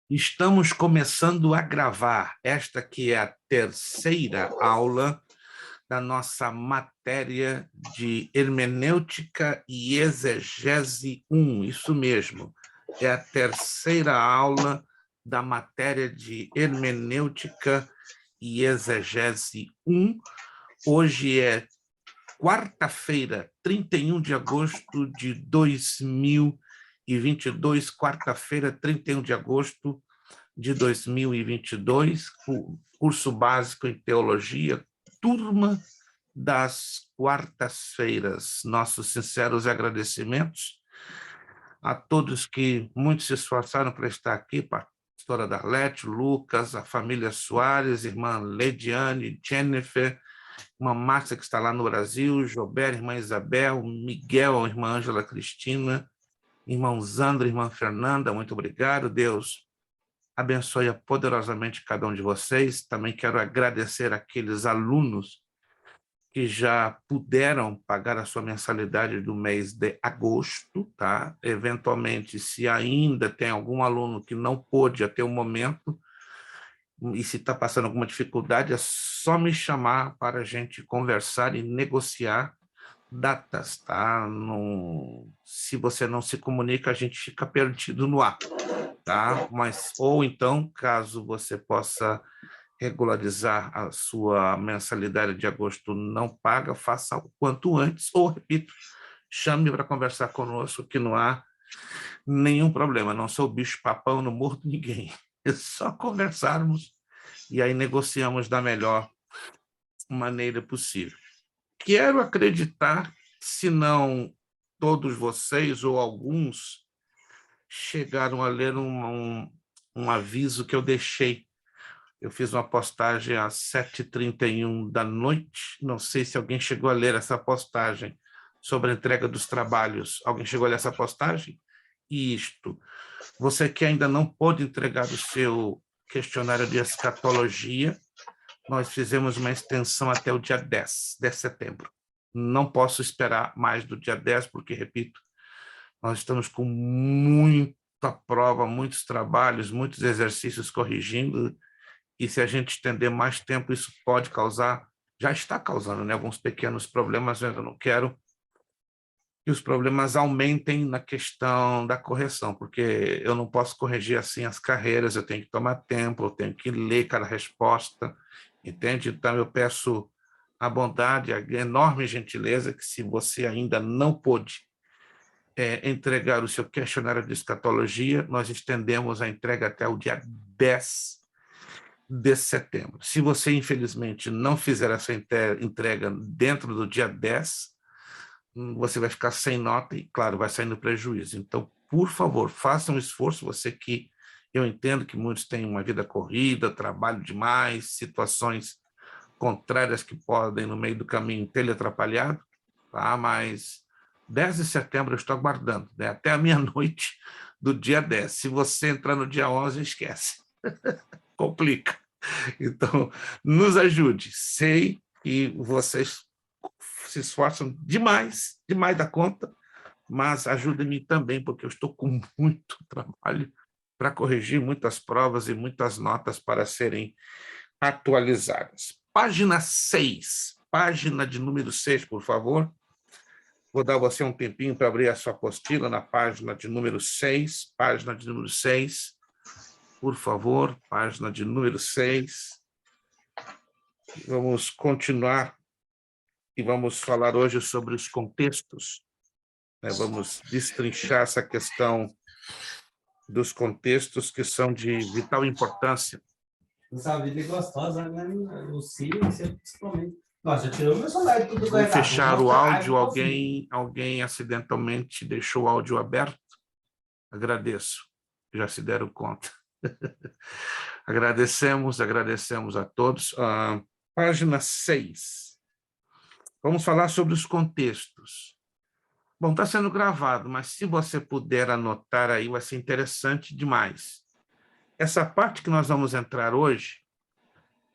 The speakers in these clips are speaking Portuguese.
Estamos começando a gravar esta que é a terceira aula da nossa matéria de Hermenêutica e Exegese 1, isso mesmo, é a terceira aula da matéria de Hermenêutica e Exegese 1. Hoje é quarta-feira, 31 de agosto de 2022, quarta-feira, 31 de agosto de 2022, curso básico em teologia, turma das quartas-feiras. Nossos sinceros agradecimentos a todos que muito se esforçaram para estar aqui, pastora Darlete, Lucas, a família Soares, irmã Lediane, Jennifer, irmã Márcia, que está lá no Brasil, Jober, irmã Isabel, Miguel, irmã Ângela Cristina, irmão Zandra, irmã Fernanda, muito obrigado. Deus abençoe poderosamente cada um de vocês. Também quero agradecer aqueles alunos que já puderam pagar a sua mensalidade do mês de agosto, tá? Eventualmente, se ainda tem algum aluno que não pôde até o momento, e se está passando alguma dificuldade, é só me chamar para a gente conversar e negociar datas, tá? Se você não se comunica, a gente fica perdido no ar, tá? Mas, ou então, caso você possa regularizar a sua mensalidade de agosto não paga, faça o quanto antes, ou, repito, chame para conversar conosco, que não há nenhum problema. Não sou bicho-papão, não mordo ninguém. É só conversarmos e aí negociamos da melhor maneira possível. Quero acreditar, se não todos vocês ou alguns chegaram a ler um aviso que eu deixei. Eu fiz uma postagem às 7h31 da noite, não sei se alguém chegou a ler essa postagem sobre a entrega dos trabalhos. Alguém chegou a ler essa postagem? Isto. Você que ainda não pôde entregar o seu questionário de escatologia, nós fizemos uma extensão até o dia 10 de setembro. Não posso esperar mais do dia 10, porque, repito, nós estamos com muita prova, muitos trabalhos, muitos exercícios corrigindo, e se a gente estender mais tempo, isso pode causar, já está causando, né, alguns pequenos problemas. Eu não quero que os problemas aumentem na questão da correção, porque eu não posso corrigir assim as carreiras, eu tenho que tomar tempo, eu tenho que ler cada resposta, entende? Então, eu peço a bondade, a enorme gentileza, que se você ainda não pôde entregar o seu questionário de escatologia, nós estendemos a entrega até o dia 10 de setembro. Se você, infelizmente, não fizer essa entrega dentro do dia 10, você vai ficar sem nota e, claro, vai sair no prejuízo. Então, por favor, faça um esforço, você que eu entendo que muitos têm uma vida corrida, trabalho demais, situações contrárias que podem, no meio do caminho, ter lhe atrapalhado, tá? Mas 10 de setembro eu estou aguardando, né? Até a meia-noite do dia 10. Se você entrar no dia 11, esquece. Complica. Então, nos ajude. Sei que vocês se esforçam demais, demais da conta, mas ajude-me também, porque eu estou com muito trabalho para corrigir muitas provas e muitas notas para serem atualizadas. Página 6, página de número 6, por favor. Vou dar você um tempinho para abrir a sua apostila na página de número 6, página de número 6, por favor, página de número 6. Vamos continuar e vamos falar hoje sobre os contextos, né? Vamos destrinchar essa questão dos contextos que são de vital importância. Essa vida é gostosa, né? O Ciro, principalmente. Nossa, já tirou meu celular de tudo. Vou fechar o áudio. Alguém acidentalmente deixou o áudio aberto? Agradeço. Já se deram conta. Agradecemos a todos. Página 6. Vamos falar sobre os contextos. Bom, está sendo gravado, mas se você puder anotar aí, vai ser interessante demais. Essa parte que nós vamos entrar hoje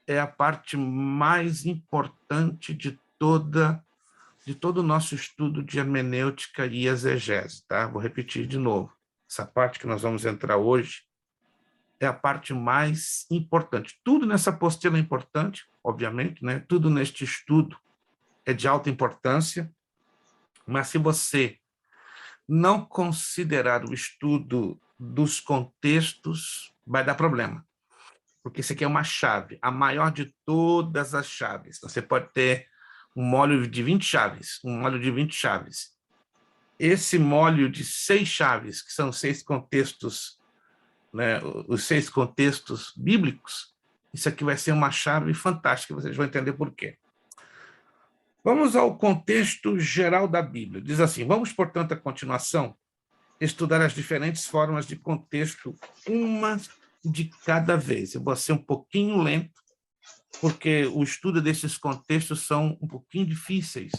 é a parte mais importante de todo o nosso estudo de hermenêutica e exegese, tá? Vou repetir de novo. Essa parte que nós vamos entrar hoje é a parte mais importante. Tudo nessa apostila é importante, obviamente, né? Tudo neste estudo é de alta importância, mas se você não considerar o estudo dos contextos, vai dar problema, porque isso aqui é uma chave, a maior de todas as chaves. Você pode ter um molho de 20 chaves, um molho de 20 chaves. Esse molho de 6 chaves, que são 6 contextos, né, os 6 contextos bíblicos, isso aqui vai ser uma chave fantástica, vocês vão entender por quê. Vamos ao contexto geral da Bíblia. Diz assim: vamos, portanto, à continuação, estudar as diferentes formas de contexto, uma de cada vez. Eu vou ser um pouquinho lento, porque o estudo desses contextos são um pouquinho difíceis,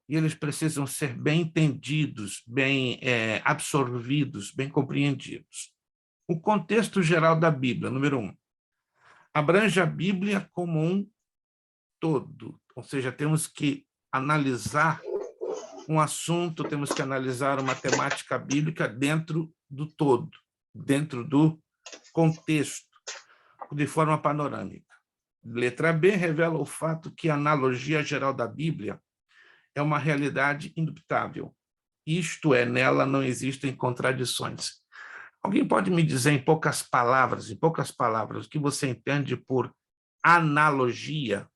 e eles precisam ser bem entendidos, bem absorvidos, bem compreendidos. O contexto geral da Bíblia, número 1, abrange a Bíblia como um todo, ou seja, temos que analisar um assunto, temos que analisar uma temática bíblica dentro do todo, dentro do contexto, de forma panorâmica. Letra B revela o fato que a analogia geral da Bíblia é uma realidade indubitável. Isto é, nela não existem contradições. Alguém pode me dizer em poucas palavras, o que você entende por analogia?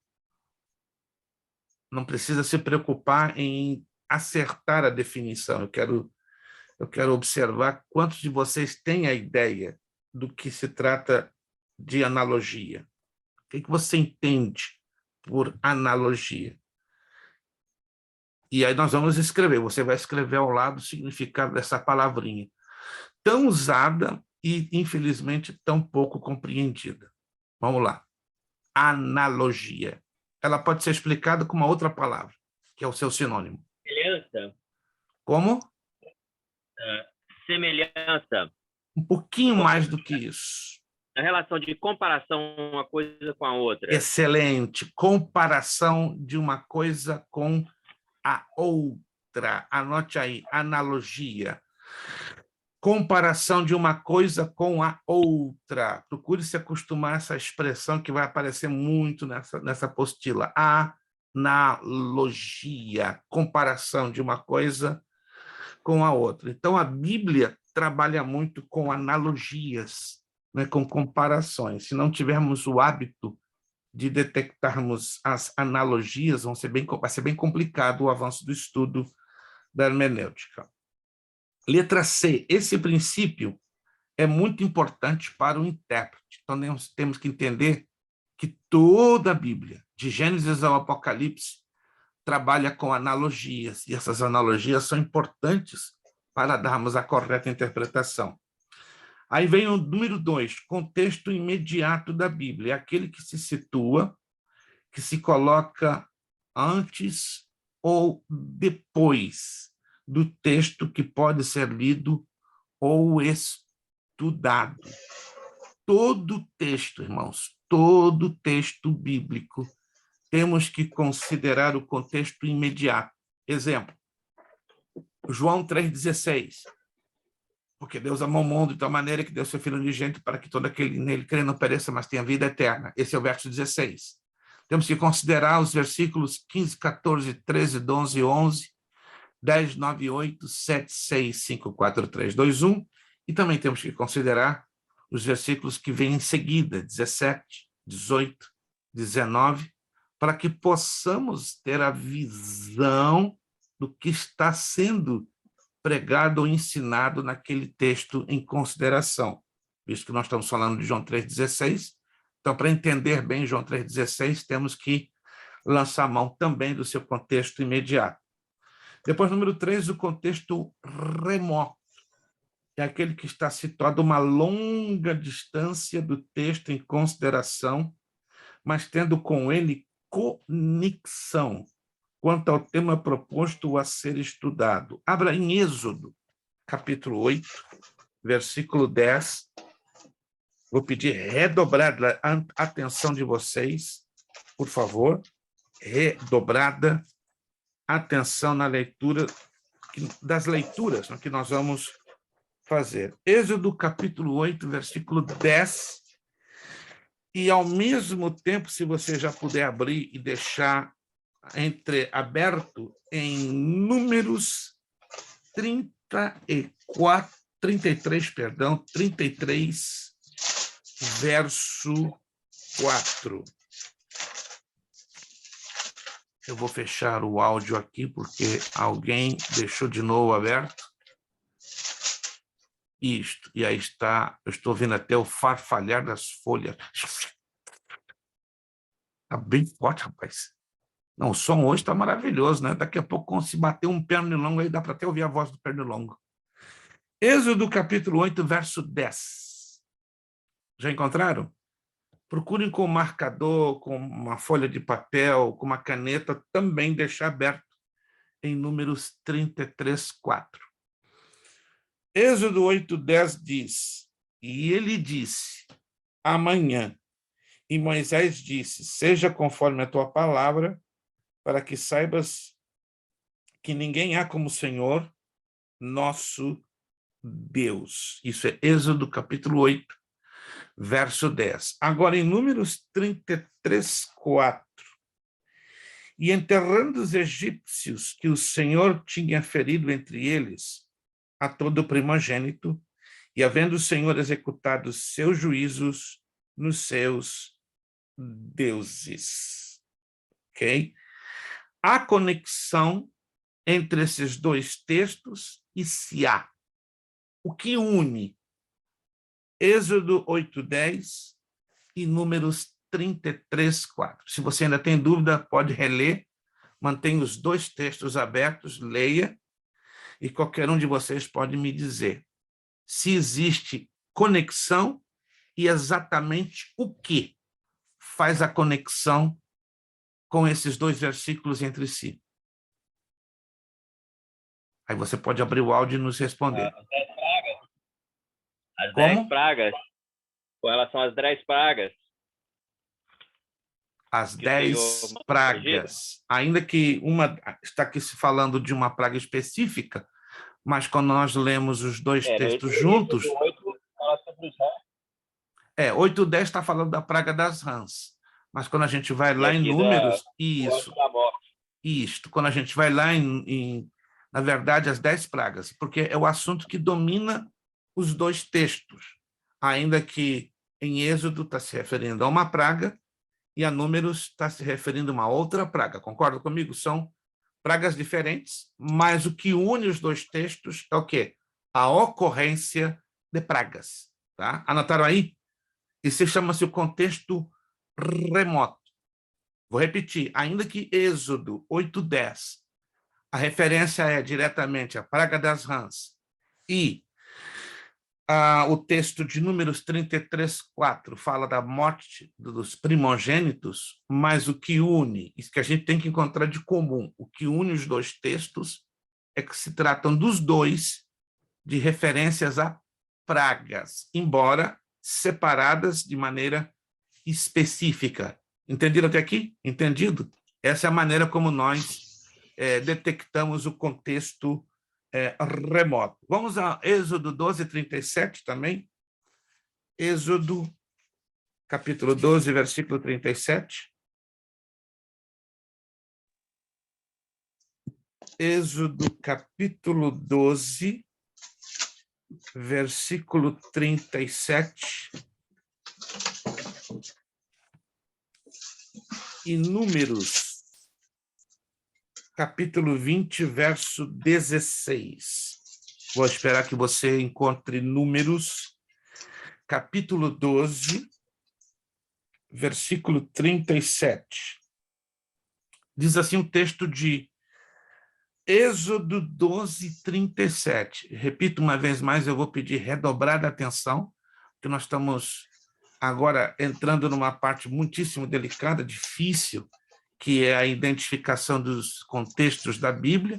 Não precisa se preocupar em acertar a definição. Eu quero observar quantos de vocês têm a ideia do que se trata de analogia. O que você entende por analogia? E aí nós vamos escrever. Você vai escrever ao lado o significado dessa palavrinha, tão usada e, infelizmente, tão pouco compreendida. Vamos lá. Analogia. Ela pode ser explicada com uma outra palavra, que é o seu sinônimo. Semelhança. Como? Semelhança. Um pouquinho mais do que isso. A relação de comparação uma coisa com a outra. Excelente. Comparação de uma coisa com a outra. Anote aí, analogia. Comparação de uma coisa com a outra. Procure se acostumar a essa expressão que vai aparecer muito nessa apostila. Analogia. Comparação de uma coisa com a outra. Então, a Bíblia trabalha muito com analogias, né, com comparações. Se não tivermos o hábito de detectarmos as analogias, vai ser bem complicado o avanço do estudo da hermenêutica. Letra C. Esse princípio é muito importante para o intérprete. Então, nós temos que entender que toda a Bíblia, de Gênesis ao Apocalipse, trabalha com analogias, e essas analogias são importantes para darmos a correta interpretação. Aí vem o número 2, contexto imediato da Bíblia, é aquele que se situa, que se coloca antes ou depois do texto que pode ser lido ou estudado. Todo texto, irmãos, todo texto bíblico, temos que considerar o contexto imediato. Exemplo, João 3,16. Porque Deus amou o mundo de tal maneira que deu seu Filho unigênito para que todo aquele nele crê não pereça, mas tenha vida eterna. Esse é o verso 16. Temos que considerar os versículos 15, 14, 13, 12, 11, 10, 9, 8, 7, 6, 5, 4, 3, 2, 1. E também temos que considerar os versículos que vêm em seguida, 17, 18, 19, para que possamos ter a visão do que está sendo pregado ou ensinado naquele texto em consideração, visto que nós estamos falando de João 3,16. Então, para entender bem João 3,16, temos que lançar a mão também do seu contexto imediato. Depois, número 3, o contexto remoto. É aquele que está situado a uma longa distância do texto em consideração, mas tendo com ele conexão quanto ao tema proposto a ser estudado. Abra em Êxodo, capítulo 8, versículo 10. Vou pedir redobrada a atenção de vocês, por favor. Redobrada atenção na leitura, das leituras que nós vamos fazer. Êxodo capítulo 8, versículo 10. E, ao mesmo tempo, se você já puder abrir e deixar aberto em Números 33, perdão, 33, verso 4. Eu vou fechar o áudio aqui, porque alguém deixou de novo aberto. Isto, e aí está, eu estou vendo até o farfalhar das folhas. Está bem forte, rapaz. Não, o som hoje está maravilhoso, né? Daqui a pouco, se bater um pernilongo aí, dá para até ouvir a voz do pernilongo. Êxodo capítulo 8, verso 10. Já encontraram? Procurem com um marcador, com uma folha de papel, com uma caneta, também deixar aberto em Números 33, 4. Êxodo 8, 10 diz, e ele disse, amanhã, e Moisés disse, seja conforme a tua palavra, para que saibas que ninguém há como o Senhor, nosso Deus. Isso é Êxodo capítulo 8, verso 10. Agora, em Números 33, 4. E enterrando os egípcios que o Senhor tinha ferido entre eles, a todo primogênito, e havendo o Senhor executado seus juízos nos seus deuses. Ok? Há conexão entre esses dois textos e se há. O que une Êxodo 8:10 e Números 33, 4. Se você ainda tem dúvida, pode reler, mantenha os dois textos abertos, leia, e qualquer um de vocês pode me dizer se existe conexão e exatamente o que faz a conexão com esses dois versículos entre si. Aí você pode abrir o áudio e nos responder. As Como? 10 pragas. Com relação às 10 pragas. As Que 10 Senhor pragas. Ainda que uma está aqui se falando de uma praga específica, mas quando nós lemos os dois textos juntos... 8 fala sobre os rãs. 8:10 está falando da praga das rãs. Mas quando a gente vai lá em Números... Isso. Isto. Quando a gente vai lá na verdade, as 10 pragas, porque é o assunto que domina os dois textos, ainda que em Êxodo está se referindo a uma praga e a Números está se referindo a uma outra praga. Concorda comigo? São pragas diferentes, mas o que une os dois textos é o quê? A ocorrência de pragas. Tá? Anotaram aí? Isso chama-se o contexto remoto. Vou repetir, ainda que Êxodo 8:10, a referência é diretamente a praga das rãs, e o texto de Números 33, 4 fala da morte dos primogênitos, mas o que une, isso que a gente tem que encontrar de comum, o que une os dois textos é que se tratam dos dois de referências a pragas, embora separadas de maneira específica. Entendido até aqui? Entendido? Essa é a maneira como nós detectamos o contexto remoto. Vamos a Êxodo 12, 37 também. Êxodo, capítulo 12, versículo 37. Êxodo, capítulo 12, versículo 37. E Números, capítulo 20, verso 16. Vou esperar que você encontre Números, capítulo 12, versículo 37. Diz assim o texto de Êxodo 12, 37. Repito uma vez mais, eu vou pedir redobrada atenção, porque nós estamos agora entrando numa parte muitíssimo delicada, difícil, que é a identificação dos contextos da Bíblia,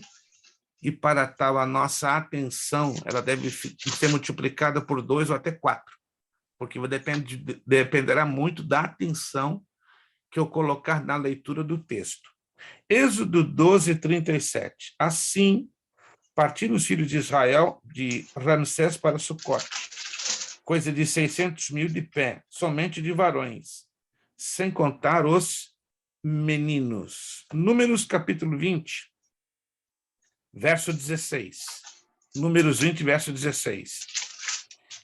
e para tal a nossa atenção ela deve ser multiplicada por 2 ou até 4, porque dependerá muito da atenção que eu colocar na leitura do texto. Êxodo 12, 37. Assim Partiram os filhos de Israel de Ramsés para Sucote, coisa de 600.000 de pé, somente de varões, sem contar os meninos. Números capítulo 20, verso 16. Números 20, verso 16.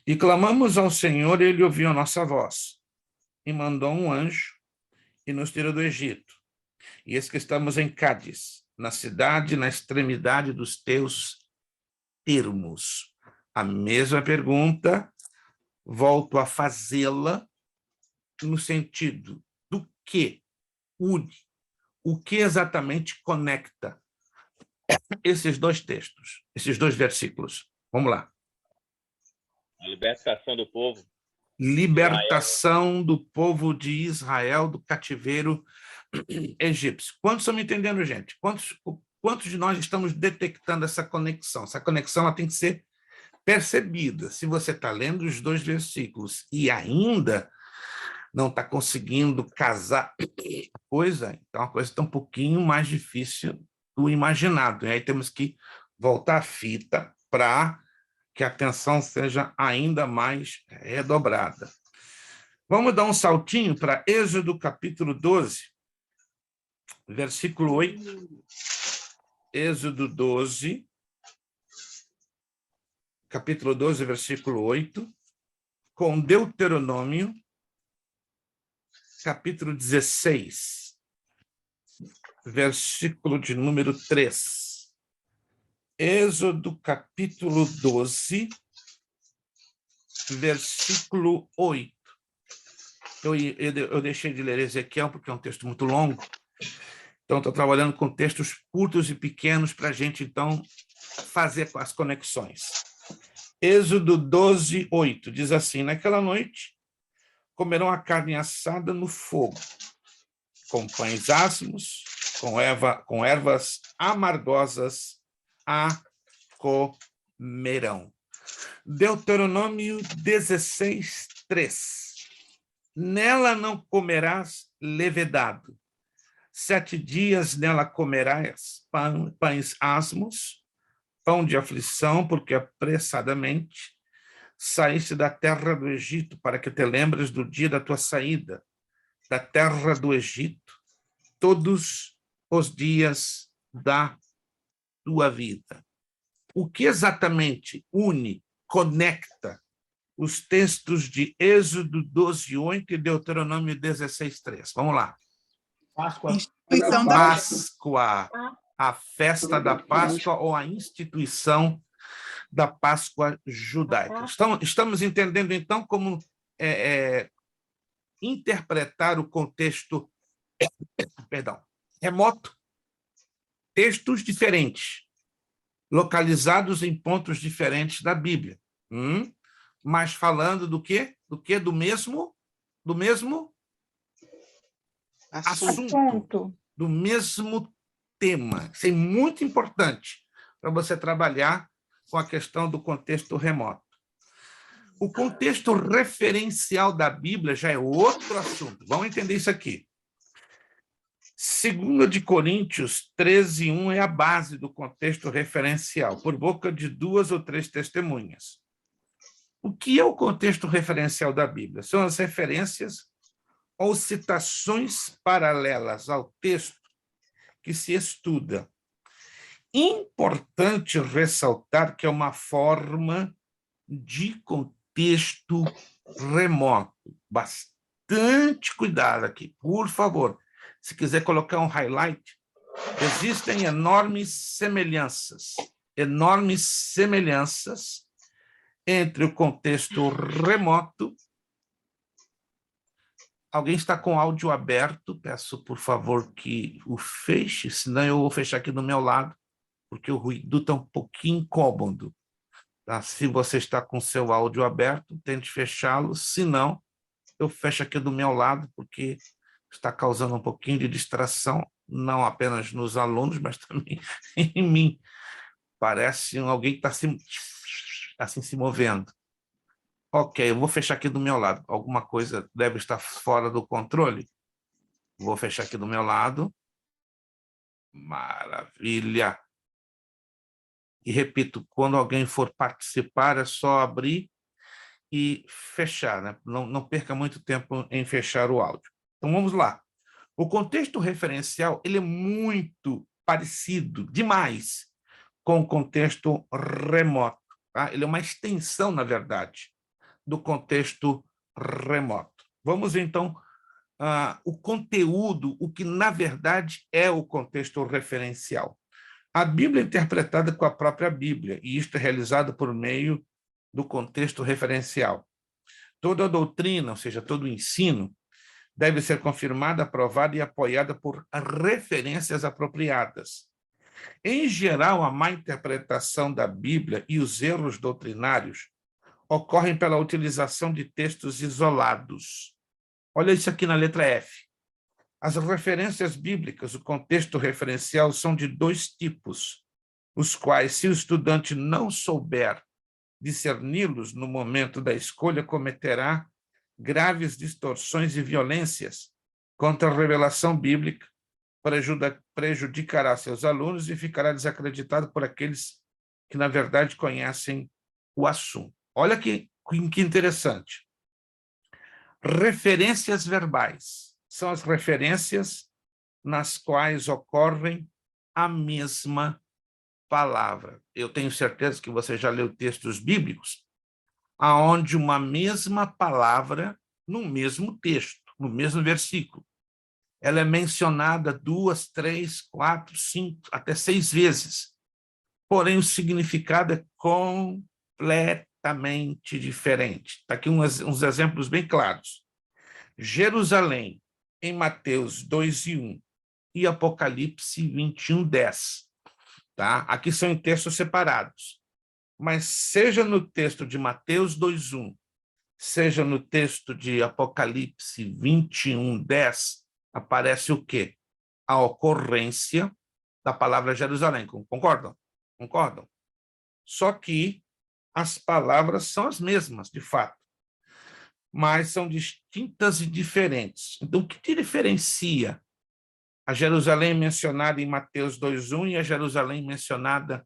E clamamos ao Senhor, e ele ouviu a nossa voz, e mandou um anjo, e nos tirou do Egito. E eis que estamos em Cádiz, na cidade, na extremidade dos teus termos. A mesma pergunta, volto a fazê-la no sentido do que une, o que exatamente conecta esses dois textos, esses dois versículos. Vamos lá. A libertação do povo. Libertação do povo de Israel do cativeiro egípcio. Quantos estão me entendendo, gente? Quantos de nós estamos detectando essa conexão? Essa conexão ela tem que ser percebida. Se você está lendo os dois versículos e ainda não está conseguindo casar a coisa, então a coisa está um pouquinho mais difícil do imaginado. E aí temos que voltar a fita para que a atenção seja ainda mais redobrada. Vamos dar um saltinho para Êxodo capítulo 12, versículo 8. Êxodo 12, capítulo 12, versículo 8, com Deuteronômio, capítulo 16, versículo de número 3. Êxodo, capítulo 12, versículo 8. Eu deixei de ler Ezequiel, porque é um texto muito longo. Então, estou trabalhando com textos curtos e pequenos para a gente, então, fazer as conexões. Êxodo 12, 8, diz assim: naquela noite, comerão a carne assada no fogo, com pães asmos, com ervas amargosas a comerão. Deuteronômio 16, 3. Nela não comerás levedado. 7 dias nela comerás pães asmos, pão de aflição, porque apressadamente saíste da terra do Egito, para que te lembres do dia da tua saída, da terra do Egito, todos os dias da tua vida. O que exatamente une, conecta os textos de Êxodo 12, 8 e Deuteronômio 16, 3? Vamos lá. Instituição da Páscoa, a festa da Páscoa ou a instituição da Páscoa judaica. Estamos entendendo, então, como interpretar o contexto remoto, textos diferentes, localizados em pontos diferentes da Bíblia, mas falando do quê? Do mesmo assunto, do mesmo tema. Isso é muito importante para você trabalhar com a questão do contexto remoto. O contexto referencial da Bíblia já é outro assunto. Vamos entender isso aqui. 2 de Coríntios 13, 1 é a base do contexto referencial, por boca de 2 ou 3 testemunhas. O que é o contexto referencial da Bíblia? São as referências ou citações paralelas ao texto que se estuda. Importante ressaltar que é uma forma de contexto remoto. Bastante cuidado aqui, por favor. Se quiser colocar um highlight, existem enormes semelhanças entre o contexto remoto. Alguém está com o áudio aberto? Peço, por favor, que o feche, senão eu vou fechar aqui do meu lado, porque o ruído está um pouquinho incômodo. Tá? Se você está com o seu áudio aberto, tente fechá-lo, senão eu fecho aqui do meu lado, porque está causando um pouquinho de distração, não apenas nos alunos, mas também em mim. Parece alguém que está assim se movendo. Ok, eu vou fechar aqui do meu lado. Alguma coisa deve estar fora do controle. Vou fechar aqui do meu lado. Maravilha. E repito, quando alguém for participar, é só abrir e fechar, né? Não perca muito tempo em fechar o áudio. Então, vamos lá. O contexto referencial ele é muito parecido, demais, com o contexto remoto. Tá? Ele é uma extensão, na verdade, do contexto remoto. Vamos, então, o conteúdo, o que, na verdade, é o contexto referencial. A Bíblia é interpretada com a própria Bíblia, e isto é realizado por meio do contexto referencial. Toda a doutrina, ou seja, todo o ensino, deve ser confirmada, aprovada e apoiada por referências apropriadas. Em geral, a má interpretação da Bíblia e os erros doutrinários ocorrem pela utilização de textos isolados. Olha isso aqui na letra F. As referências bíblicas, o contexto referencial, são de dois tipos, os quais, se o estudante não souber discerni-los no momento da escolha, cometerá graves distorções e violências contra a revelação bíblica, prejudicará seus alunos e ficará desacreditado por aqueles que, na verdade, conhecem o assunto. Olha que interessante. Referências verbais são as referências nas quais ocorrem a mesma palavra. Eu tenho certeza que você já leu textos bíblicos aonde uma mesma palavra, no mesmo texto, no mesmo versículo, ela é mencionada 2, 3, 4, 5, até 6 vezes. Porém, o significado é completamente diferente. Está aqui uns exemplos bem claros. Jerusalém, em Mateus 2:1 e Apocalipse 21:10. Tá? Aqui são em textos separados. Mas seja no texto de Mateus 2:1, seja no texto de Apocalipse 21:10, aparece o quê? A ocorrência da palavra Jerusalém. Concordam? Concordam? Só que as palavras são as mesmas, de fato, mas são distintas e diferentes. Então, o que te diferencia a Jerusalém mencionada em Mateus 2:1 e a Jerusalém mencionada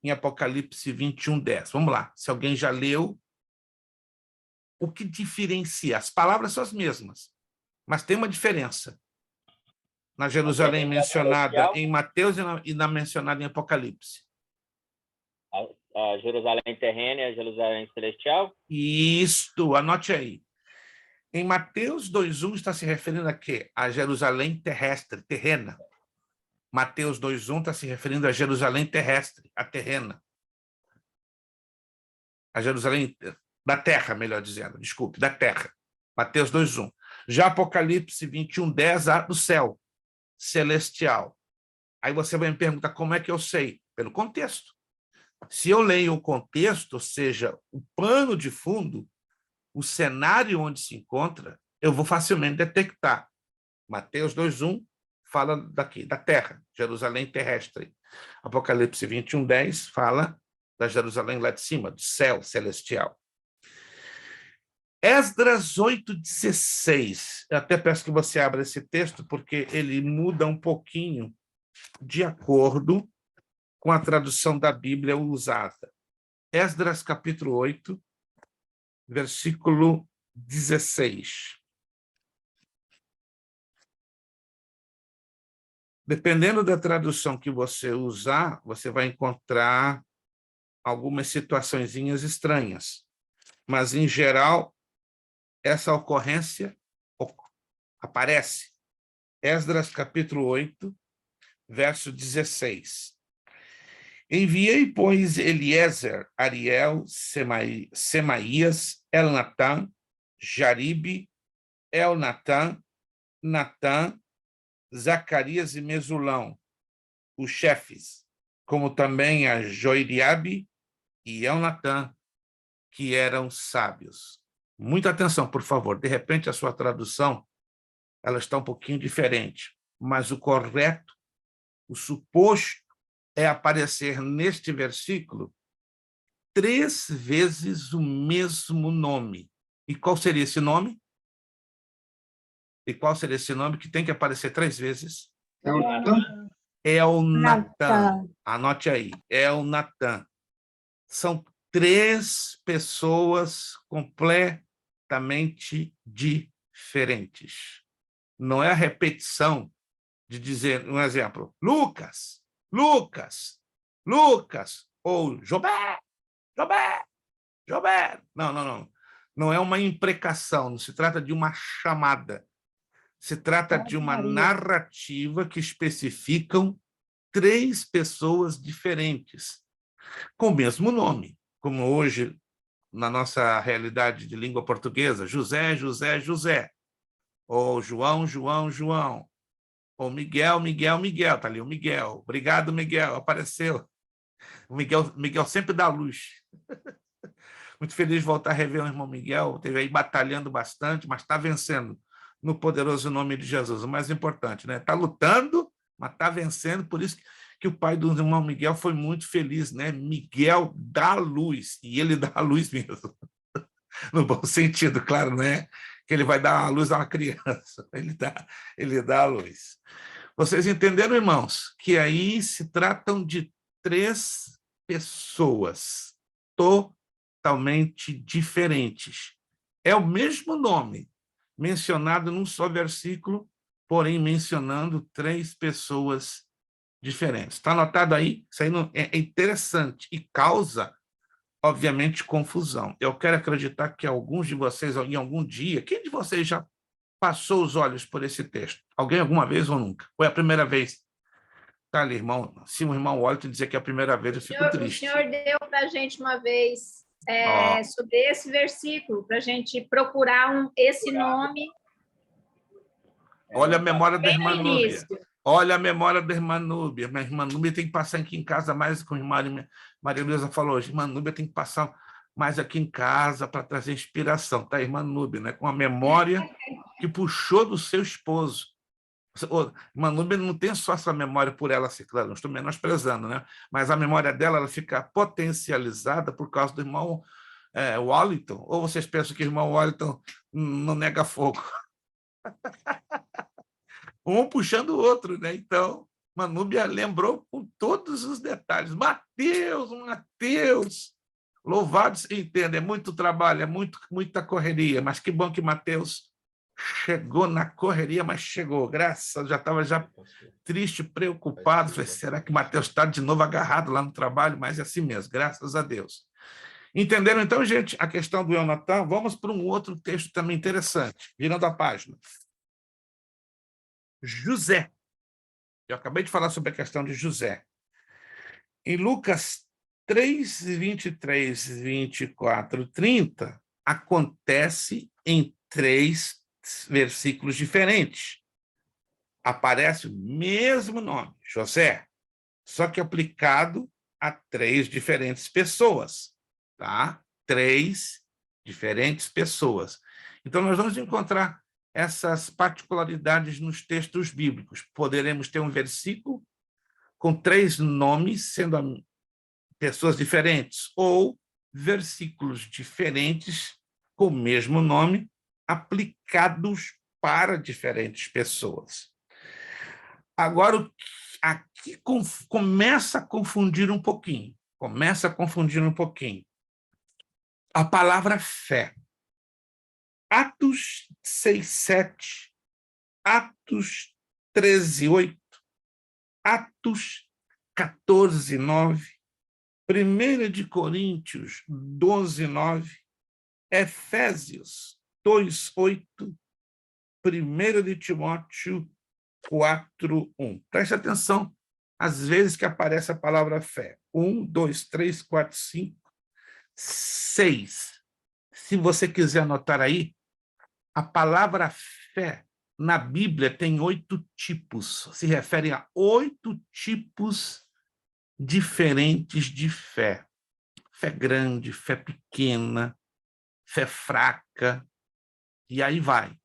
em Apocalipse 21:10? Vamos lá, se alguém já leu, o que diferencia? As palavras são as mesmas, mas tem uma diferença. Na Jerusalém mencionada em Mateus e na mencionada em Apocalipse. A Jerusalém terrena e a Jerusalém celestial? Isto, anote aí. Em Mateus 2:1 está se referindo a quê? A Jerusalém terrestre, terrena. Mateus 2:1 está se referindo a Jerusalém terrestre, a terrena. A Jerusalém da terra, melhor dizendo, desculpe, da terra. Mateus 2:1. Já Apocalipse 21:10, a do céu, celestial. Aí você vai me perguntar como é que eu sei? Pelo contexto. Se eu leio o contexto, ou seja, o pano de fundo, o cenário onde se encontra, eu vou facilmente detectar. Mateus 2:1 fala daqui, da terra, Jerusalém terrestre. Apocalipse 21:10 fala da Jerusalém lá de cima, do céu celestial. Esdras 8:16. Eu até peço que você abra esse texto, porque ele muda um pouquinho de acordo com a tradução da Bíblia usada. Esdras capítulo 8, versículo 16. Dependendo da tradução que você usar, você vai encontrar algumas situaçõezinhas estranhas. Mas, em geral, essa ocorrência aparece. Esdras capítulo 8, verso 16. Enviei, pois, Eliezer, Ariel, Semaías, Elnatã, Jaribe, Elnatã, Natã, Zacarias e Mesulão, os chefes, como também a Joiriabe e Elnatã, que eram sábios. Muita atenção, por favor. De repente, a sua tradução ela está um pouquinho diferente, mas o correto, o suposto, é aparecer neste versículo 3 vezes o mesmo nome. E qual seria esse nome? E qual seria esse nome que tem que aparecer 3 vezes? Elnatã. Elnatã. Natan. Anote aí, Elnatã. São 3 pessoas completamente diferentes. Não é a repetição de dizer, um exemplo, Lucas, Lucas, Lucas, ou Jobé, Jobé, Jobé. Não, não, não. Não é uma imprecação, não se trata de uma chamada. Se trata de uma narrativa que especificam 3 pessoas diferentes, com o mesmo nome, como hoje, na nossa realidade de língua portuguesa, José, José, José, ou João, João, João, ou Miguel, Miguel, Miguel, está ali o Miguel, obrigado, Miguel, apareceu. O Miguel sempre dá luz. Muito feliz de voltar a rever o irmão Miguel, esteve aí batalhando bastante, mas está vencendo no poderoso nome de Jesus. O mais importante, né? Está lutando, mas está vencendo, por isso que o pai do irmão Miguel foi muito feliz, né? Miguel dá luz, e ele dá a luz mesmo. No bom sentido, claro, não é que ele vai dar a luz a uma criança, ele dá a luz. Vocês entenderam, irmãos, que aí se tratam de 3 pessoas totalmente diferentes. É o mesmo nome, mencionado num só versículo, porém mencionando 3 pessoas diferentes. Está anotado aí? Isso aí é interessante e causa, obviamente, confusão. Eu quero acreditar que alguns de vocês, em algum dia, quem de vocês já passou os olhos por esse texto? Alguém alguma vez ou nunca? Foi a primeira vez? Tá ali, irmão. Se um irmão olha e dizer que é a primeira vez, eu fico triste. O senhor deu para a gente uma vez sobre esse versículo, para a gente procurar esse nome. Olha a memória da irmã no Núbia. início. Olha a memória da irmã Núbia. Minha irmã Núbia tem que passar aqui em casa mais, como a irmã Maria Luísa falou hoje. Irmã Núbia tem que passar mais aqui em casa para trazer inspiração, tá? Irmã Núbia, né? Com a memória que puxou do seu esposo. Irmã Núbia não tem só essa memória por ela ser, claro, não estou menosprezando, né? Mas a memória dela ela fica potencializada por causa do irmão Wallington. Ou vocês pensam que o irmão Wallington não nega fogo? Um puxando o outro, né? Então, Manúbia lembrou com todos os detalhes. Mateus, Mateus, louvados, entenda, é muito trabalho, é muita correria, mas que bom que Mateus chegou na correria, mas chegou, graças, já estava triste, preocupado, falei, será que Mateus está de novo agarrado lá no trabalho? Mas é assim mesmo, graças a Deus. Entenderam, então, gente, a questão do Elnatã? Vamos para um outro texto também interessante, virando a página. José. Eu acabei de falar sobre a questão de José. Em Lucas 3, 23, 24, 30, acontece em 3 versículos diferentes. Aparece o mesmo nome, José, só que aplicado a 3 diferentes pessoas, tá? 3 diferentes pessoas. Então, nós vamos encontrar essas particularidades nos textos bíblicos. Poderemos ter um versículo com 3 nomes, sendo pessoas diferentes, ou versículos diferentes com o mesmo nome, aplicados para diferentes pessoas. Agora, aqui começa a confundir um pouquinho. A palavra fé. Atos 6, 7, Atos 13, 8, Atos 14, 9, 1 de Coríntios 12, 9, Efésios 2, 8, 1 de Timóteo 4, 1. Preste atenção às vezes que aparece a palavra fé. 1, 2, 3, 4, 5, 6. Se você quiser anotar aí, a palavra fé na Bíblia tem 8 tipos, se refere a 8 tipos diferentes de fé. Fé grande, fé pequena, fé fraca, e aí vai.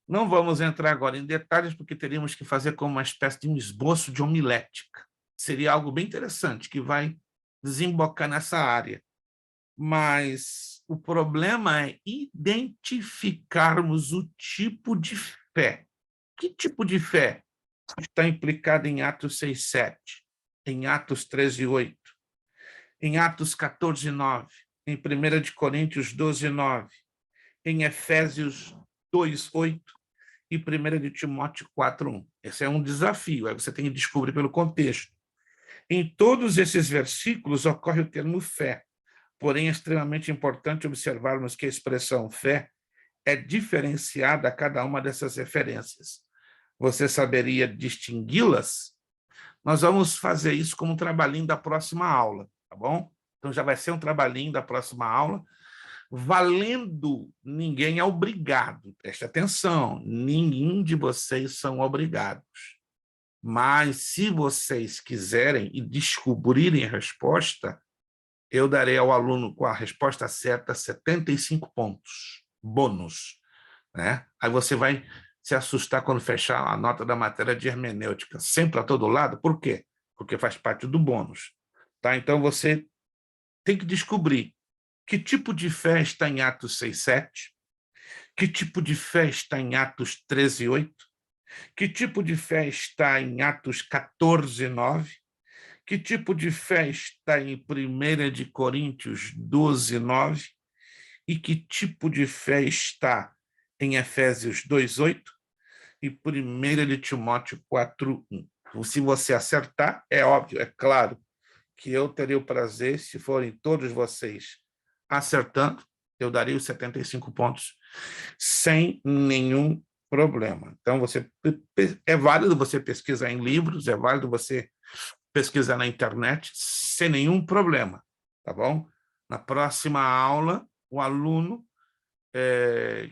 Não vamos entrar agora em detalhes, porque teríamos que fazer como uma espécie de um esboço de homilética. Seria algo bem interessante, que vai desembocar nessa área. Mas o problema é identificarmos o tipo de fé. Que tipo de fé? está implicada em Atos 6:7, em Atos 13:8, em Atos 14:9, em 1 de Coríntios 12:9, em Efésios 2:8 e 1 de Timóteo 4:1. Esse é um desafio, aí você tem que descobrir pelo contexto. Em todos esses versículos ocorre o termo fé, porém é extremamente importante observarmos que a expressão fé é diferenciada a cada uma dessas referências. Você saberia distingui-las? Nós vamos fazer isso como um trabalhinho da próxima aula, tá bom? Então já vai ser um trabalhinho da próxima aula. Valendo, ninguém é obrigado, preste atenção, nenhum de vocês são obrigados. Mas, se vocês quiserem e descobrirem a resposta, eu darei ao aluno com a resposta certa 75 pontos, bônus, né? Aí você vai se assustar quando fechar a nota da matéria de hermenêutica, sempre a todo lado. Por quê? Porque faz parte do bônus, tá? Então, você tem que descobrir que tipo de fé está em Atos 6:7, que tipo de fé está em Atos 13:8, que tipo de fé está em Atos 14:9, que tipo de fé está em 1 de Coríntios 12:9 e que tipo de fé está em Efésios 2:8 e 1 de Timóteo 4:1. Se você acertar, é óbvio, é claro, que eu terei o prazer, se forem todos vocês acertando, eu daria os 75 pontos sem nenhum problema. Então, é válido você pesquisar em livros, é válido você pesquisar na internet, sem nenhum problema, tá bom? Na próxima aula, o aluno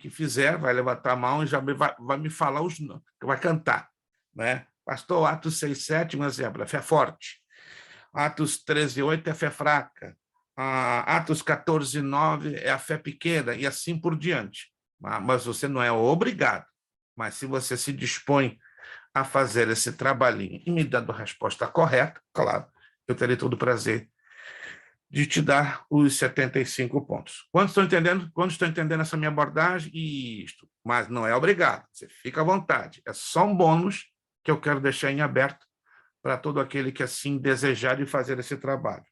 que fizer vai levantar a mão e já vai me falar os nomes, vai cantar, né? Pastor, Atos 6:7, um exemplo, é fé forte. Atos 13:8 é fé fraca. Atos 14:9 é a fé pequena, e assim por diante. Mas você não é obrigado. Mas se você se dispõe a fazer esse trabalhinho e me dando a resposta correta, claro, eu terei todo o prazer de te dar os 75 pontos. Quando estão entendendo essa minha abordagem? Isto. Mas não é obrigado. Você fica à vontade. É só um bônus que eu quero deixar em aberto para todo aquele que assim desejar de fazer esse trabalho.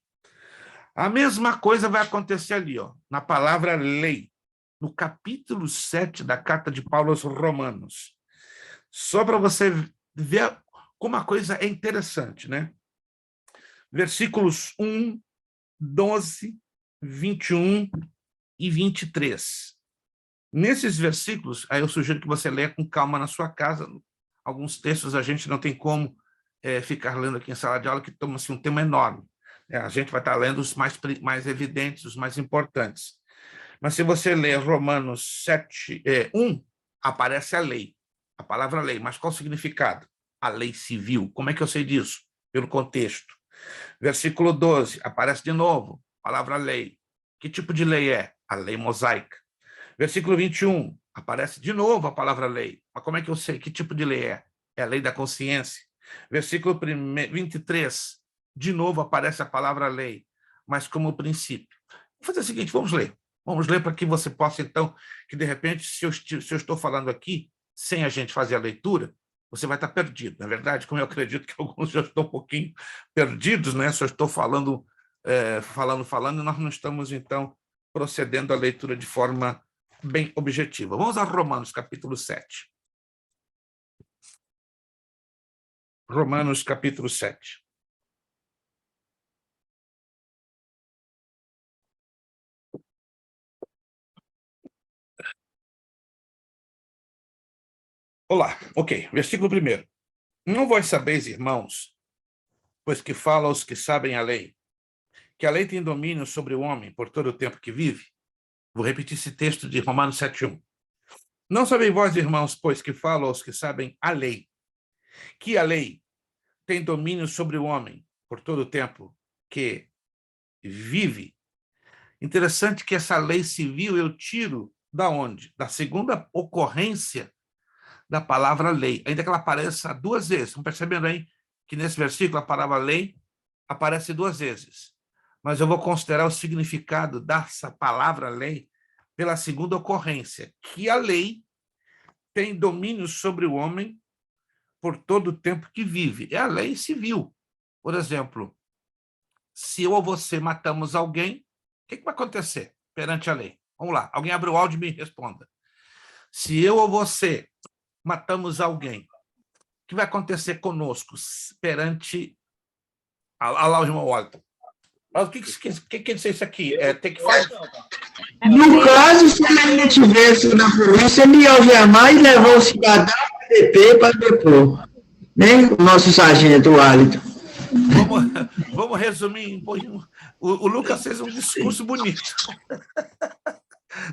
A mesma coisa vai acontecer ali, ó, na palavra lei, no capítulo 7 da carta de Paulo aos Romanos. Só para você ver como a coisa é interessante, né? Versículos 1, 12, 21 e 23. Nesses versículos, aí eu sugiro que você leia com calma na sua casa. Alguns textos a gente não tem como ficar lendo aqui em sala de aula, que toma assim, um tema enorme. A gente vai estar lendo os mais evidentes, os mais importantes. Mas se você ler Romanos 7, 1, aparece a lei, a palavra lei. Mas qual o significado? A lei civil. Como é que eu sei disso? Pelo contexto. Versículo 12, aparece de novo, a palavra lei. Que tipo de lei é? A lei mosaica. Versículo 21, aparece de novo a palavra lei. Mas como é que eu sei que tipo de lei é? É a lei da consciência. Versículo 23, de novo aparece a palavra lei, mas como princípio. Vou fazer o seguinte, vamos ler. Vamos ler para que você possa, então, que de repente, se eu estou falando aqui, sem a gente fazer a leitura, você vai estar perdido, não é verdade? Como eu acredito que alguns já estão um pouquinho perdidos, né? Só estou falando, falando, e nós não estamos, então, procedendo à leitura de forma bem objetiva. Vamos a Romanos, capítulo 7. Romanos, capítulo 7. Olá, ok. Versículo 1. Não vós sabeis, irmãos, pois que fala aos que sabem a lei, que a lei tem domínio sobre o homem por todo o tempo que vive? Vou repetir esse texto de Romanos 7:1. Não sabeis vós, irmãos, pois que fala aos que sabem a lei, que a lei tem domínio sobre o homem por todo o tempo que vive? Interessante que essa lei civil eu tiro da onde? Da segunda ocorrência da palavra lei, ainda que ela apareça 2 vezes. Estão percebendo aí que nesse versículo a palavra lei aparece 2 vezes. Mas eu vou considerar o significado dessa palavra lei pela segunda ocorrência, que a lei tem domínio sobre o homem por todo o tempo que vive. É a lei civil. Por exemplo, se eu ou você matamos alguém, o que vai acontecer perante a lei? Vamos lá, alguém abre o áudio e me responda. Se eu ou você matamos alguém, o que vai acontecer conosco perante... Olha lá o irmão Walton. O que quer dizer isso aqui? Tem que fazer... No caso, se ele estivesse na polícia, ele ia algemar e levar o cidadão para DP para depor. Né? O nosso sargento Wellington. Vamos resumir. O Lucas fez um discurso bonito.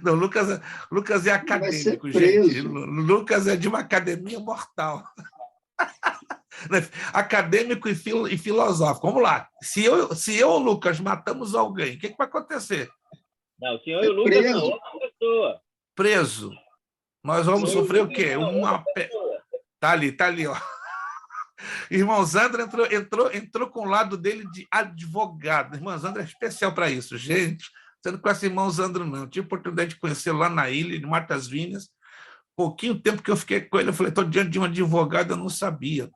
Não, Lucas é acadêmico, gente. Lucas é de uma academia mortal. Acadêmico e filosófico. Vamos lá. Se eu, Lucas, matamos alguém, o que vai acontecer? Não, o senhor e o Lucas não, outra pessoa. Preso. Nós vamos sofrer o quê? Tá ali, ó. Irmão Zandra entrou com o lado dele de advogado. Irmão Zandra é especial para isso, gente. Você não conhece irmão Zandra, não. Eu tive a oportunidade de conhecê-lo lá na ilha, de Martas Vinhas. Pouquinho tempo que eu fiquei com ele, eu falei, estou diante de um advogado, eu não sabia.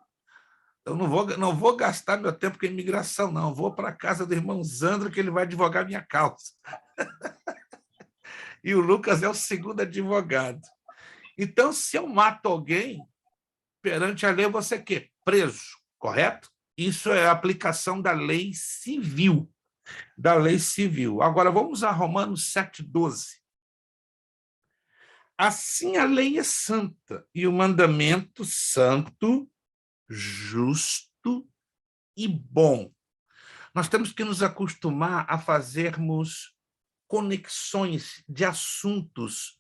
Eu não vou gastar meu tempo com imigração, não. Eu vou para a casa do irmão Zandra, que ele vai advogar minha causa. E o Lucas é o segundo advogado. Então, se eu mato alguém, perante a lei, você quê? Preso, correto? Isso é a aplicação da lei civil. Agora, vamos a Romanos 7,12. Assim a lei é santa, e o mandamento santo, justo e bom. Nós temos que nos acostumar a fazermos conexões de assuntos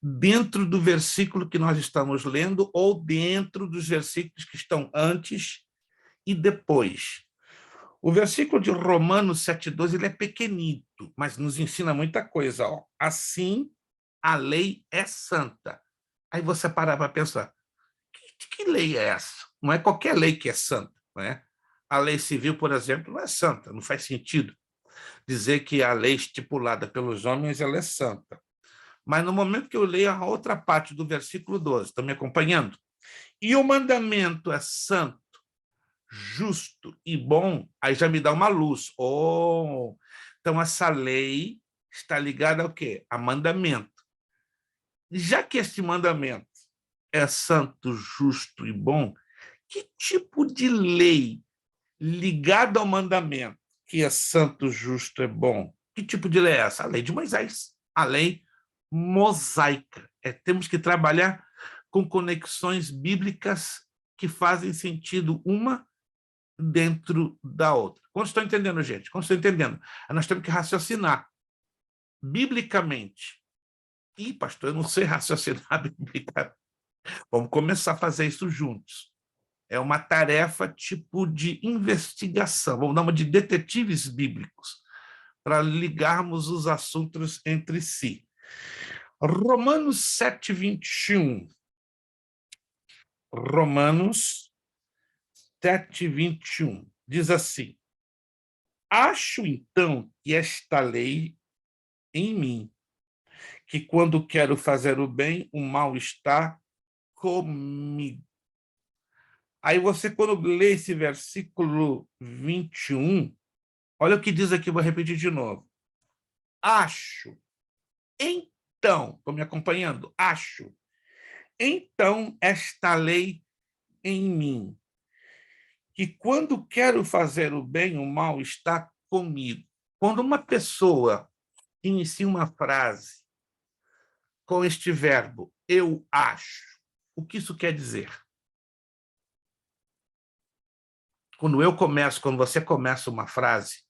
dentro do versículo que nós estamos lendo ou dentro dos versículos que estão antes e depois. O versículo de Romanos 7,12 ele é pequenito, mas nos ensina muita coisa. Ó. Assim, a lei é santa. Aí você para para pensar, que lei é essa? Não é qualquer lei que é santa. Não é? A lei civil, por exemplo, não é santa, não faz sentido dizer que a lei estipulada pelos homens ela é santa. Mas no momento que eu leio a outra parte do versículo 12, estão me acompanhando? E o mandamento é santo, justo e bom, aí já me dá uma luz. Oh, então essa lei está ligada ao quê? A mandamento. Já que este mandamento é santo, justo e bom, que tipo de lei ligada ao mandamento que é santo, justo e bom? Que tipo de lei é essa? A lei de Moisés, a lei mosaica. Temos que trabalhar com conexões bíblicas que fazem sentido uma dentro da outra. Quantos estão entendendo, gente? Quantos estão entendendo? Nós temos que raciocinar biblicamente. Ih, pastor, eu não sei raciocinar biblicamente. Vamos começar a fazer isso juntos. É uma tarefa tipo de investigação, vamos dar uma de detetives bíblicos, para ligarmos os assuntos entre si. Romanos 7,21. Romanos 7,21. Diz assim: acho, então, que esta lei em mim, que quando quero fazer o bem, o mal está comigo. Aí você, quando lê esse versículo 21, olha o que diz aqui, vou repetir de novo. Acho, então, estão me acompanhando? Acho, então, esta lei em mim, que quando quero fazer o bem, o mal está comigo. Quando uma pessoa inicia uma frase com este verbo, eu acho, o que isso quer dizer? Quando você começa uma frase,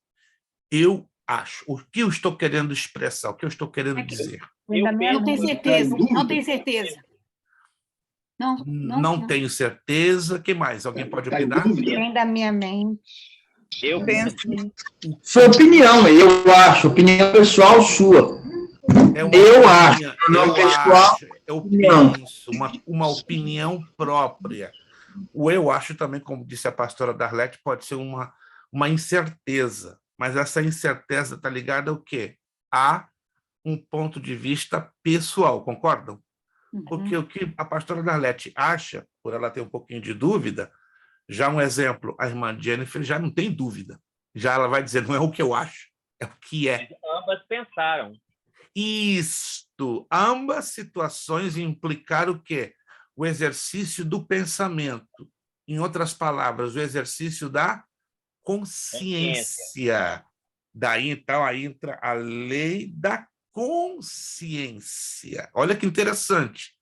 eu acho. O que eu estou querendo expressar? O que eu estou querendo dizer? Não tenho certeza, não tenho certeza. Não tenho certeza. O que mais? Alguém pode opinar? Vem da minha mente. Eu penso. Sua opinião, eu acho. Opinião pessoal sua. Eu acho. Não pessoal. Eu penso. Uma opinião própria. O eu acho também, como disse a pastora Darlete, pode ser uma incerteza. Mas essa incerteza está ligada ao quê? A um ponto de vista pessoal, concordam? Porque o que a pastora Darlete acha, por ela ter um pouquinho de dúvida, já um exemplo, a irmã Jennifer já não tem dúvida. Já ela vai dizer, não é o que eu acho, é o que é. Ambas pensaram. Isto, ambas situações implicaram o quê? O exercício do pensamento. Em outras palavras, o exercício da consciência. Daí, então, aí entra a lei da consciência. Olha que interessante.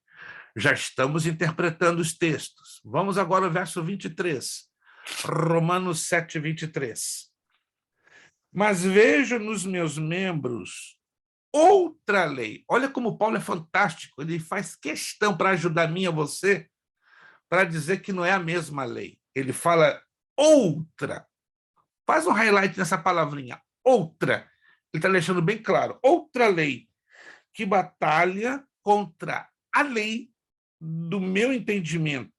Já estamos interpretando os textos. Vamos agora ao verso 23. Romanos 7, 23. Mas vejo nos meus membros outra lei. Olha como Paulo é fantástico. Ele faz questão para ajudar a mim e a você, para dizer que não é a mesma lei. Ele fala outra. Faz um highlight nessa palavrinha, outra. Ele está deixando bem claro. Outra lei que batalha contra a lei do meu entendimento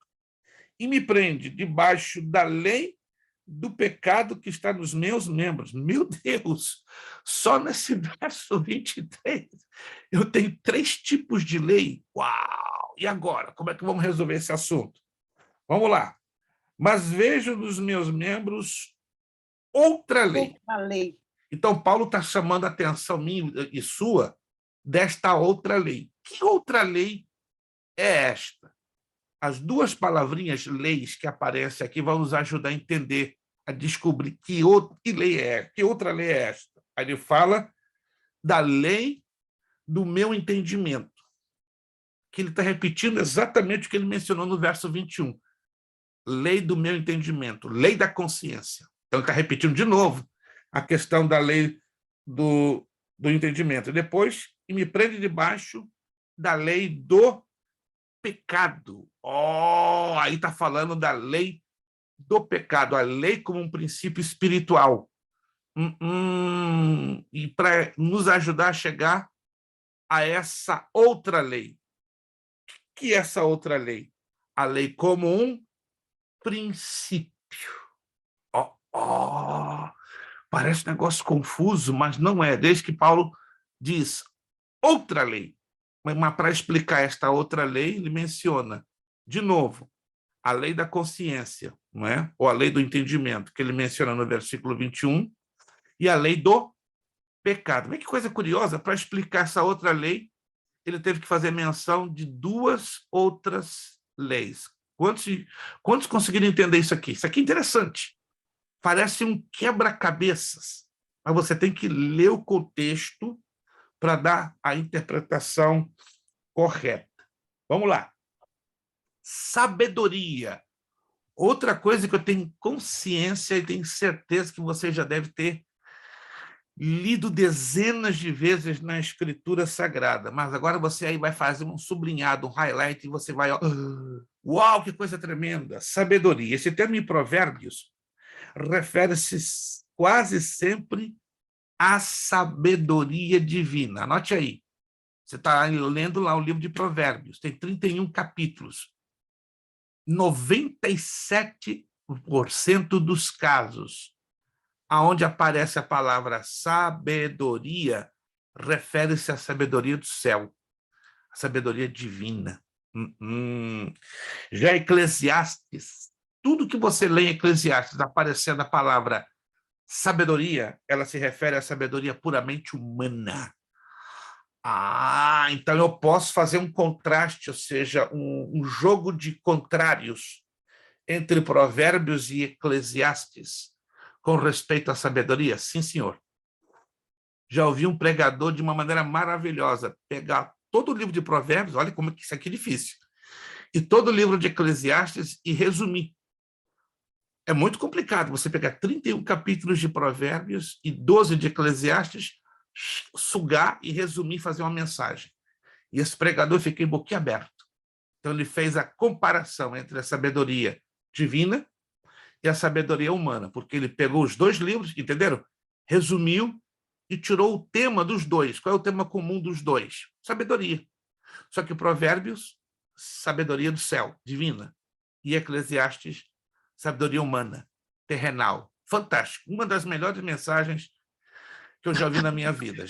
e me prende debaixo da lei do pecado que está nos meus membros. Meu Deus! Só nesse verso 23 eu tenho 3 tipos de lei. Uau! E agora? Como é que vamos resolver esse assunto? Vamos lá. Mas vejo nos meus membros outra lei. Outra lei. Então, Paulo está chamando a atenção minha e sua desta outra lei. Que outra lei é esta? As 2 palavrinhas leis que aparecem aqui vão nos ajudar a entender, a descobrir que lei é, que outra lei é esta. Aí ele fala da lei do meu entendimento, que ele está repetindo exatamente o que ele mencionou no verso 21. Lei do meu entendimento, lei da consciência. Então, ele está repetindo de novo a questão da lei do entendimento. E depois, e me prende debaixo da lei do pecado. Aí está falando da lei do pecado, a lei como um princípio espiritual. E para nos ajudar a chegar a essa outra lei. O que é essa outra lei? A lei como um princípio. Parece um negócio confuso, mas não é. Desde que Paulo diz outra lei. Mas para explicar esta outra lei, ele menciona, de novo, a lei da consciência, não é? Ou a lei do entendimento, que ele menciona no versículo 21, e a lei do pecado. Mas que coisa curiosa, para explicar essa outra lei, ele teve que fazer menção de 2 outras leis. Quantos conseguiram entender isso aqui? Isso aqui é interessante. Parece um quebra-cabeças, mas você tem que ler o contexto para dar a interpretação correta. Vamos lá. Sabedoria. Outra coisa que eu tenho consciência e tenho certeza que você já deve ter lido dezenas de vezes na Escritura Sagrada, mas agora você aí vai fazer um sublinhado, um highlight, e você vai... Uau, que coisa tremenda! Sabedoria. Esse termo em Provérbios refere-se quase sempre à sabedoria divina. Anote aí. Você está lendo lá o livro de Provérbios, tem 31 capítulos. 97% dos casos aonde aparece a palavra sabedoria refere-se à sabedoria do céu, a sabedoria divina. Já Eclesiastes, tudo que você lê em Eclesiastes, aparecendo a palavra sabedoria, ela se refere à sabedoria puramente humana. Então eu posso fazer um contraste, ou seja, um jogo de contrários entre Provérbios e Eclesiastes com respeito à sabedoria? Sim, senhor. Já ouvi um pregador de uma maneira maravilhosa pegar todo o livro de Provérbios, olha como que isso aqui é difícil, e todo o livro de Eclesiastes e resumir. É muito complicado você pegar 31 capítulos de Provérbios e 12 de Eclesiastes, sugar e resumir, fazer uma mensagem. E esse pregador fica boquiaberto. Então ele fez a comparação entre a sabedoria divina e a sabedoria humana, porque ele pegou os 2 livros, entenderam? Resumiu e tirou o tema dos 2. Qual é o tema comum dos 2? Sabedoria. Só que Provérbios, sabedoria do céu, divina. E Eclesiastes, sabedoria humana, terrenal. Fantástico. Uma das melhores mensagens que eu já vi na minha vida.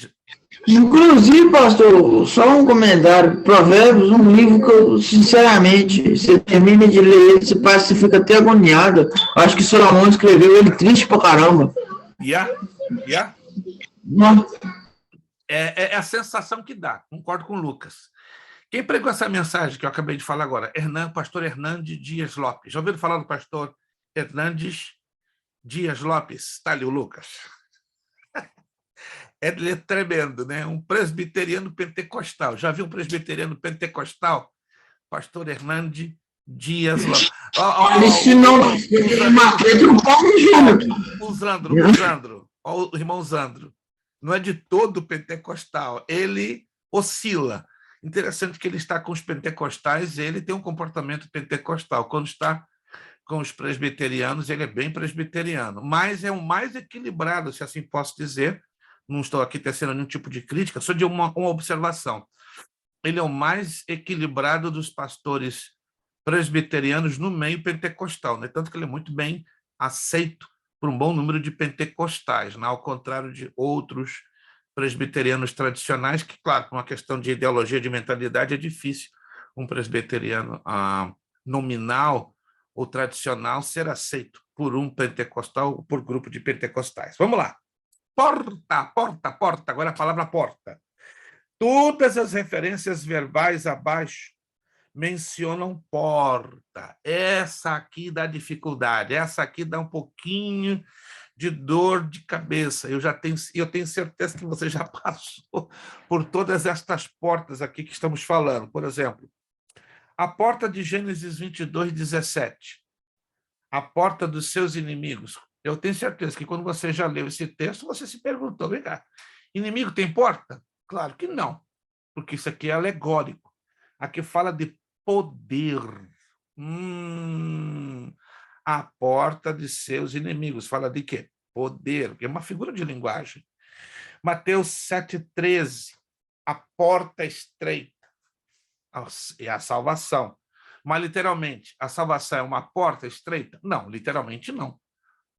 Inclusive, pastor, só um comentário. Provérbios, um livro que eu, sinceramente, você termina de ler ele, você fica até agoniado. Acho que Salomão escreveu ele triste pra caramba. Yeah? Não. É a sensação que dá, concordo com o Lucas. Quem pregou essa mensagem que eu acabei de falar agora? Pastor Hernandes Dias Lopes. Já ouviram falar do pastor Hernandes Dias Lopes? Está ali o Lucas. Ele é tremendo, né? Um presbiteriano pentecostal. Já viu um presbiteriano pentecostal? Pastor Hernandes Dias Lopes. Se não, uma treta com o Paulo Júnior. O Zandro. O irmão Zandro. Não é de todo pentecostal. Ele oscila. Interessante que ele está com os pentecostais, ele tem um comportamento pentecostal. Quando está com os presbiterianos, ele é bem presbiteriano. Mas é o mais equilibrado, se assim posso dizer. Não estou aqui tecendo nenhum tipo de crítica, só de uma observação. Ele é o mais equilibrado dos pastores presbiterianos no meio pentecostal, né? Tanto que ele é muito bem aceito por um bom número de pentecostais, né? Ao contrário de outros presbiterianos tradicionais, que, claro, por uma questão de ideologia, de mentalidade, é difícil um presbiteriano nominal ou tradicional ser aceito por um pentecostal ou por grupo de pentecostais. Vamos lá. Porta. Agora a palavra porta. Todas as referências verbais abaixo mencionam porta. Essa aqui dá dificuldade, essa aqui dá um pouquinho de dor de cabeça. Eu tenho certeza que você já passou por todas estas portas aqui que estamos falando. Por exemplo, a porta de Gênesis 22, 17. A porta dos seus inimigos. Eu tenho certeza que quando você já leu esse texto, você se perguntou, vem cá, inimigo tem porta? Claro que não, porque isso aqui é alegórico. Aqui fala de poder. A porta de seus inimigos. Fala de quê? Poder, que é uma figura de linguagem. Mateus 7,13. A porta estreita é a salvação. Mas, literalmente, a salvação é uma porta estreita? Não, literalmente não.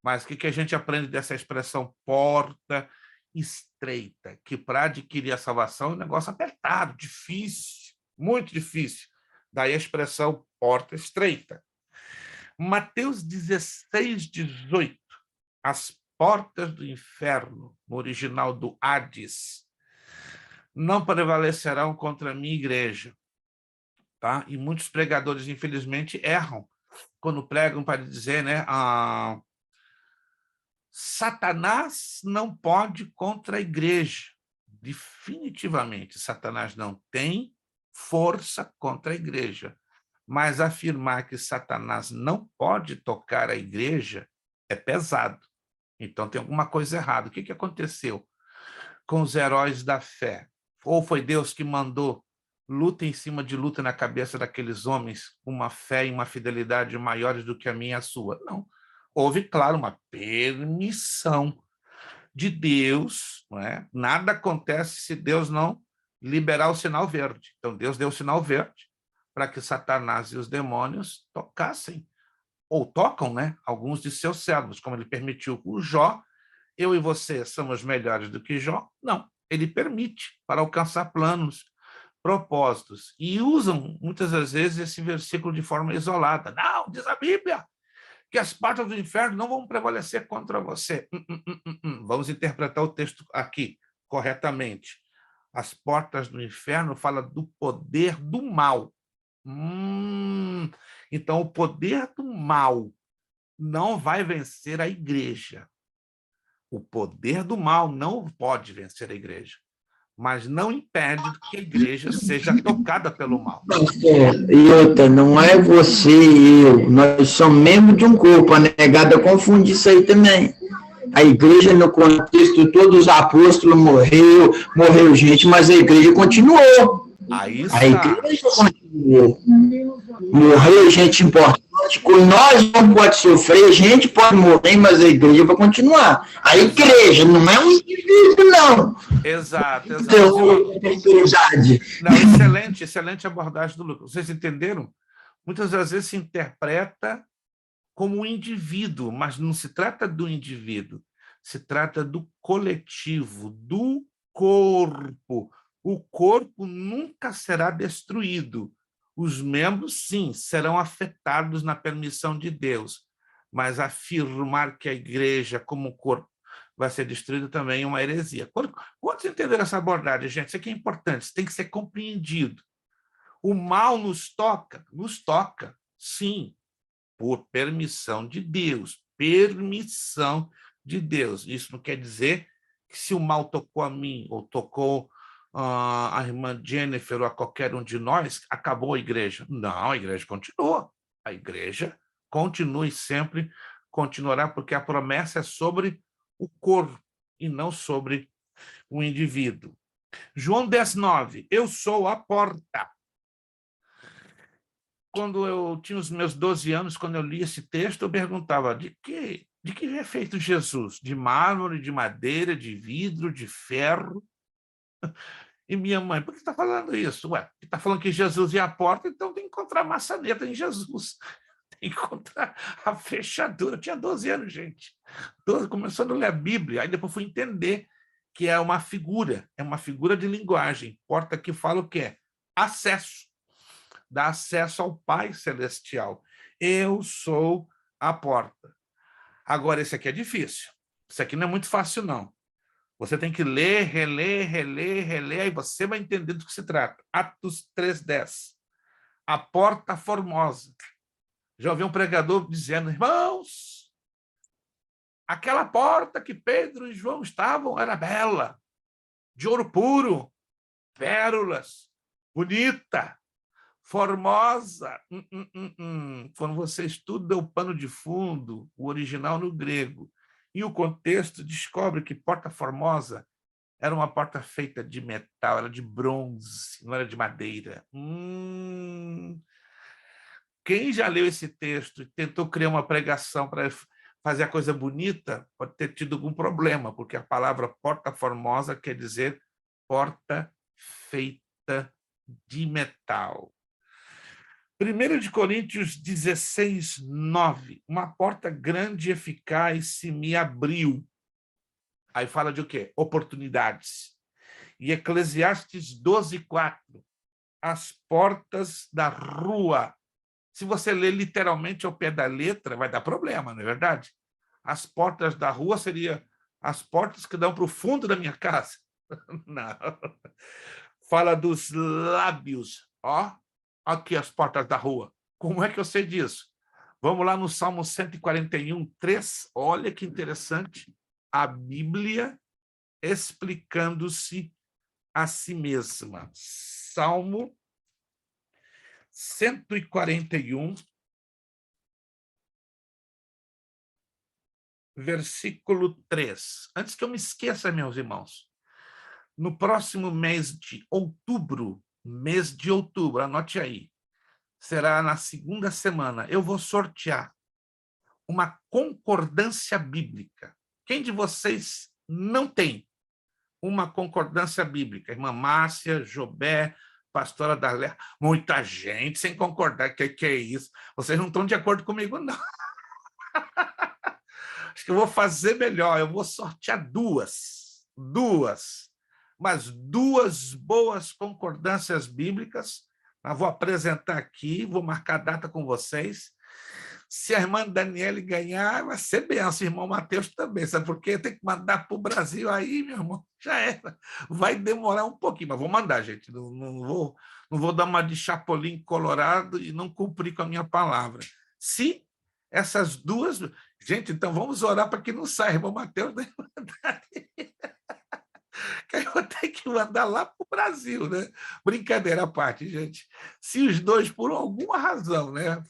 Mas o que a gente aprende dessa expressão porta estreita? Que para adquirir a salvação é um negócio apertado, difícil, muito difícil. Daí a expressão porta estreita. Mateus 16, 18. As portas do inferno, no original do Hades, não prevalecerão contra a minha igreja. Tá? E muitos pregadores, infelizmente, erram quando pregam para dizer, né? Satanás não pode contra a igreja. Definitivamente, Satanás não tem força contra a igreja. Mas afirmar que Satanás não pode tocar a igreja é pesado. Então, tem alguma coisa errada. O que aconteceu com os heróis da fé? Ou foi Deus que mandou luta em cima de luta na cabeça daqueles homens, uma fé e uma fidelidade maiores do que a minha e a sua? Não. Houve, claro, uma permissão de Deus, não é? Nada acontece se Deus não liberar o sinal verde. Então, Deus deu o sinal verde para que Satanás e os demônios tocassem, ou tocam, né? Alguns de seus servos, como ele permitiu com o Jó. Eu e você somos melhores do que Jó? Não. Ele permite para alcançar planos, propósitos. E usam, muitas das vezes, esse versículo de forma isolada. Não, diz a Bíblia, que as portas do inferno não vão prevalecer contra você. Vamos interpretar o texto aqui corretamente. As portas do inferno fala do poder do mal. Então, o poder do mal não vai vencer a igreja. O poder do mal não pode vencer a igreja, mas não impede que a igreja seja tocada pelo mal. E outra, não é você e eu, nós somos membros de um corpo, a negada confunde isso aí também. A igreja, no contexto, todos os apóstolos morreu gente, mas a igreja continuou. Aí a igreja continuou. Morreu gente importante, nós não pode sofrer, gente pode morrer, mas a igreja vai continuar. A igreja não é um indivíduo, não. Exato. Não, excelente abordagem do Lucas. Vocês entenderam? Muitas das vezes se interpreta como um indivíduo, mas não se trata do indivíduo. Se trata do coletivo, do corpo. O corpo nunca será destruído. Os membros, sim, serão afetados na permissão de Deus, mas afirmar que a igreja, como corpo, vai ser destruída também é uma heresia. Quantos entenderam essa abordagem, gente? Isso aqui é importante, isso tem que ser compreendido. O mal nos toca, sim, por permissão de Deus. Permissão de Deus. Isso não quer dizer que se o mal tocou a mim, ou tocou a irmã Jennifer, ou a qualquer um de nós, acabou a igreja. Não, a igreja continua. A igreja continua e sempre continuará, porque a promessa é sobre o corpo e não sobre o indivíduo. João 10:9, eu sou a porta. Quando eu tinha os meus 12 anos, quando eu li esse texto, eu perguntava, de que é feito Jesus? De mármore, de madeira, de vidro, de ferro? E minha mãe, por que está falando isso? Ué, está falando que Jesus é a porta, então tem que encontrar maçaneta em Jesus. Tem que encontrar a fechadura. Eu tinha 12 anos, gente. 12, começando a ler a Bíblia, aí depois fui entender que é uma figura de linguagem. Porta que fala o quê? Acesso. Dá acesso ao Pai Celestial. Eu sou a porta. Agora, esse aqui é difícil. Isso aqui não é muito fácil, não. Você tem que ler, reler, aí você vai entender do que se trata. Atos 3:10. A porta formosa. Já ouvi um pregador dizendo, irmãos, aquela porta que Pedro e João estavam era bela, de ouro puro, pérolas, bonita, formosa. Quando você estuda o pano de fundo, o original no grego, e o contexto, descobre que porta formosa era uma porta feita de metal, era de bronze, não era de madeira. Quem já leu esse texto e tentou criar uma pregação para fazer a coisa bonita, pode ter tido algum problema, porque a palavra porta formosa quer dizer porta feita de metal. 1 Coríntios 16:9, uma porta grande e eficaz se me abriu. Aí fala de o quê? Oportunidades. E Eclesiastes 12:4, as portas da rua. Se você ler literalmente ao pé da letra, vai dar problema, não é verdade? As portas da rua seriam as portas que dão para o fundo da minha casa. Não. Fala dos lábios. Ó, aqui as portas da rua. Como é que eu sei disso? Vamos lá no Salmo 141:3. Olha que interessante. A Bíblia explicando-se a si mesma. Salmo 141, versículo 3. Antes que eu me esqueça, meus irmãos, no próximo mês de outubro, anote aí, será na segunda semana, eu vou sortear uma concordância bíblica. Quem de vocês não tem uma concordância bíblica? Irmã Márcia, Jobé, pastora Darlé, muita gente sem concordar. Que é isso? Vocês não estão de acordo comigo, não. Acho que eu vou fazer melhor, eu vou sortear duas, mas duas boas concordâncias bíblicas. Eu vou apresentar aqui, vou marcar a data com vocês. Se a irmã Daniele ganhar, vai ser benção, irmão Mateus também, sabe por quê? Tem que mandar para o Brasil aí, meu irmão, já era. Vai demorar um pouquinho, mas vou mandar, gente. Não vou dar uma de Chapolin Colorado e não cumprir com a minha palavra. Se essas duas... Gente, então vamos orar para que não saia, irmão Mateus, nem mandar. Que eu vou ter que mandar lá para o Brasil, né? Brincadeira à parte, gente. Se os dois, por alguma razão, né,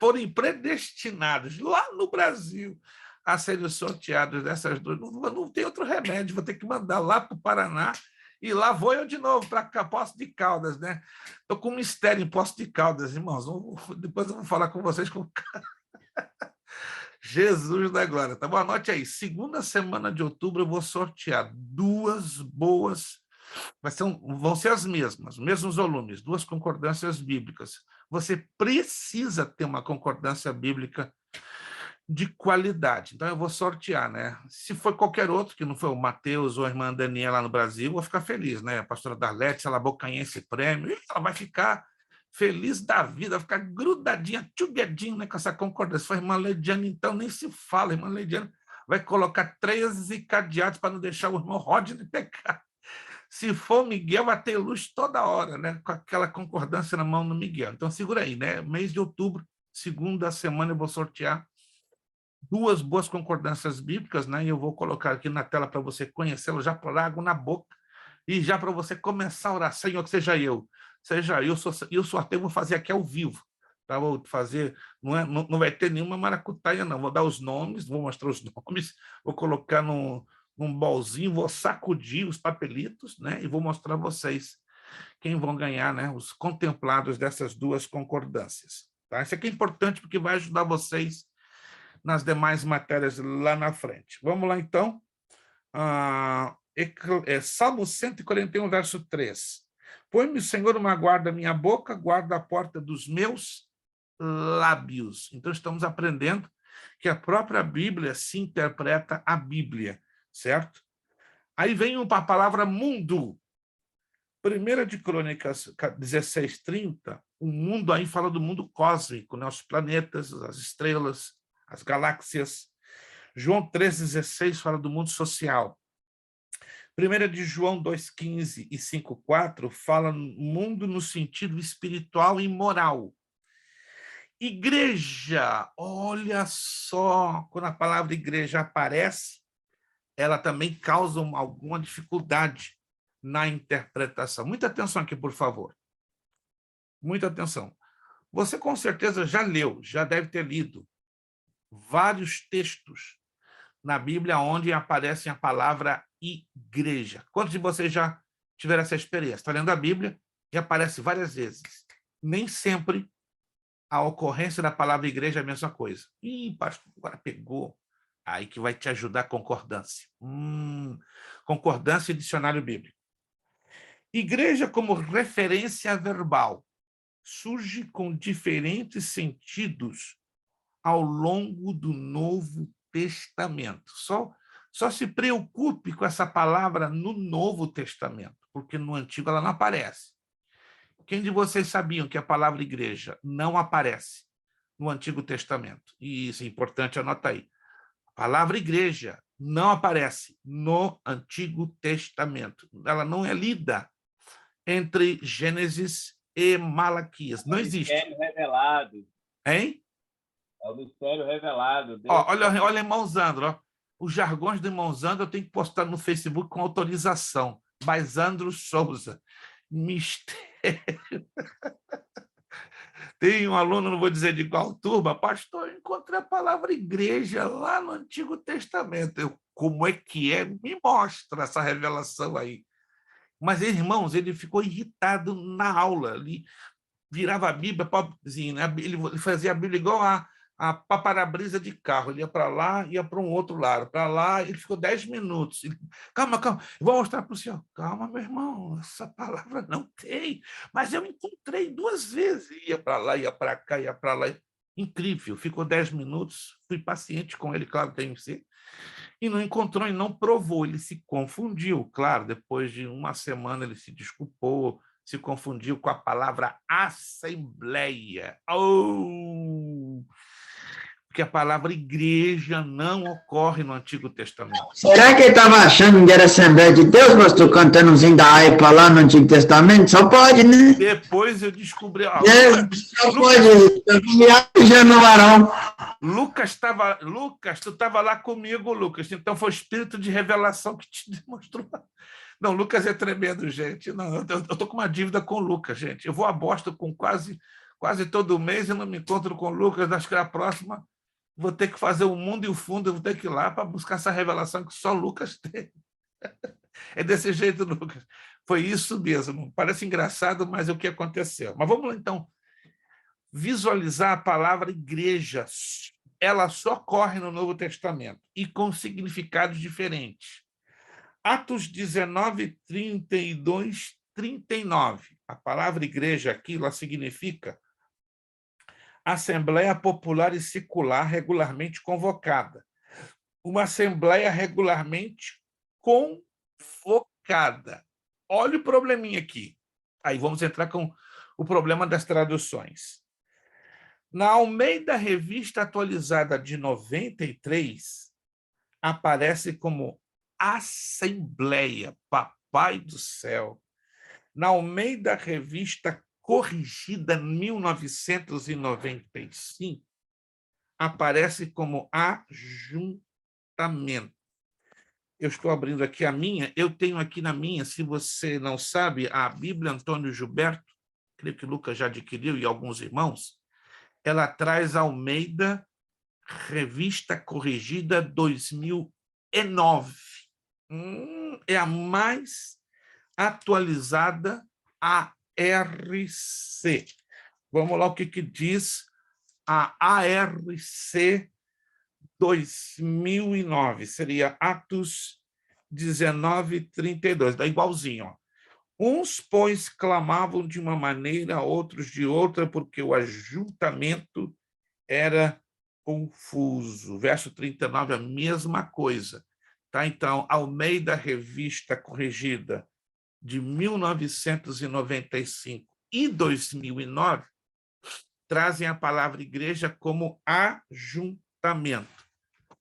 forem predestinados lá no Brasil a serem sorteados dessas duas, não tem outro remédio, vou ter que mandar lá para o Paraná, e lá vou eu de novo para Poços de Caldas, né? Estou com um mistério em Poços de Caldas, irmãos. Depois eu vou falar com vocês com Jesus da glória. Tá bom? Anote aí, segunda semana de outubro eu vou sortear duas boas, vão ser as mesmas, os mesmos volumes, duas concordâncias bíblicas. Você precisa ter uma concordância bíblica de qualidade. Então, eu vou sortear, né? Se for qualquer outro, que não foi o Matheus ou a irmã Daniela lá no Brasil, eu vou ficar feliz, né? A pastora Darlete, se ela abocanhar esse prêmio, ela vai ficar feliz da vida, vai ficar grudadinha, tchuguedinha, né, com essa concordância. Se for a irmã Leidiane, então, nem se fala. A irmã Leidiane vai colocar 13 cadeados para não deixar o irmão Rodney pecar. Se for Miguel, vai ter luz toda hora, né? Com aquela concordância na mão do Miguel. Então, segura aí, né? Mês de outubro, segunda semana, eu vou sortear 2 boas concordâncias bíblicas, né? E eu vou colocar aqui na tela para você conhecê-lo, já por água na boca, e já para você começar a orar, Senhor, que seja eu, e o sorteio eu vou fazer aqui ao vivo, tá? Vou fazer, não vai ter nenhuma maracutaia, não, vou dar os nomes, vou mostrar os nomes, vou colocar num bolzinho, vou sacudir os papelitos, né? E vou mostrar a vocês quem vão ganhar, né? Os contemplados dessas 2 concordâncias, tá? Isso aqui é importante porque vai ajudar vocês nas demais matérias lá na frente. Vamos lá, então. Salmo 141, verso 3. Põe-me, Senhor, uma guarda à minha boca, guarda a porta dos meus lábios. Então, estamos aprendendo que a própria Bíblia se interpreta a Bíblia, certo? Aí vem a palavra mundo. 1 de Crônicas 16:30, o mundo aí fala do mundo cósmico, né? Os planetas, as estrelas, as galáxias. João 3,16 fala do mundo social. 1 de João 2,15 e 5,4 fala mundo no sentido espiritual e moral. Igreja, olha só, quando a palavra igreja aparece, ela também causa alguma dificuldade na interpretação. Muita atenção aqui, por favor. Muita atenção. Você com certeza já leu, já deve ter lido vários textos na Bíblia onde aparece a palavra igreja. Quantos de vocês já tiveram essa experiência? Está lendo a Bíblia e aparece várias vezes. Nem sempre a ocorrência da palavra igreja é a mesma coisa. Ih, pastor, agora pegou. Aí que vai te ajudar a concordância. Concordância e dicionário bíblico. Igreja como referência verbal surge com diferentes sentidos ao longo do Novo Testamento. Só se preocupe com essa palavra no Novo Testamento, porque no Antigo ela não aparece. Quem de vocês sabiam que a palavra igreja não aparece no Antigo Testamento? E isso é importante, anota aí. A palavra igreja não aparece no Antigo Testamento. Ela não é lida entre Gênesis e Malaquias. Não existe. É o mistério revelado. Hein? É o mistério revelado. Olha, irmão Zandro, ó. Os jargões do irmão Zandro eu tenho que postar no Facebook com autorização. Baisandro Souza. Mistério. Tem um aluno, não vou dizer de qual turma, pastor, eu encontrei a palavra igreja lá no Antigo Testamento. Como é que é? Me mostra essa revelação aí. Mas, irmãos, ele ficou irritado na aula. Ele virava a Bíblia, pobrezinho, né? Ele fazia a Bíblia igual a para-brisa de carro. Ele ia para lá, ia para um outro lado. Para lá, ele ficou 10 minutos. Calma, eu vou mostrar para o senhor. Calma, meu irmão, essa palavra não tem. Mas eu encontrei 2 vezes. Ia para lá, ia para cá, ia para lá. Incrível. Ficou 10 minutos. Fui paciente com ele, claro, tem que ser. E não encontrou e não provou. Ele se confundiu. Claro, depois de uma semana ele se desculpou, se confundiu com a palavra assembleia. Porque a palavra igreja não ocorre no Antigo Testamento. Será que ele estava achando que era Assembleia de Deus, pastor, cantando uns Indaaipa lá no Antigo Testamento? Só pode, né? Depois eu descobri... Só pode, viajando no varão. Lucas, tu estava lá comigo, Lucas. Então foi o espírito de revelação que te demonstrou. Não, Lucas é tremendo, gente. Não, eu estou com uma dívida com o Lucas, gente. Eu vou a Boston com quase todo mês e não me encontro com o Lucas. Acho que a próxima vou ter que fazer o mundo e o fundo, eu vou ter que ir lá para buscar essa revelação que só Lucas tem. É desse jeito, Lucas. Foi isso mesmo. Parece engraçado, mas é o que aconteceu. Mas vamos lá, então, visualizar a palavra igreja. Ela só ocorre no Novo Testamento e com significados diferentes. Atos 19, 32, 39. A palavra igreja aqui, ela significa Assembleia Popular e Secular regularmente convocada. Uma assembleia regularmente convocada. Olha o probleminha aqui. Aí vamos entrar com o problema das traduções. Na Almeida Revista Atualizada de 93, aparece como Assembleia, papai do céu. Na Almeida Revista Corrigida, 1995, aparece como ajuntamento. Eu estou abrindo aqui a minha, eu tenho aqui na minha, se você não sabe, a Bíblia Antônio Gilberto, creio que Lucas já adquiriu e alguns irmãos, ela traz Almeida Revista Corrigida 2009. É a mais atualizada ARC. Vamos lá, o que diz a ARC 2009, seria Atos 19:32, dá igualzinho. Ó. Uns, pois, clamavam de uma maneira, outros de outra, porque o ajuntamento era confuso. Verso 39, a mesma coisa. Tá? Então, Almeida Revista Corrigida de 1995 e 2009 trazem a palavra igreja como ajuntamento.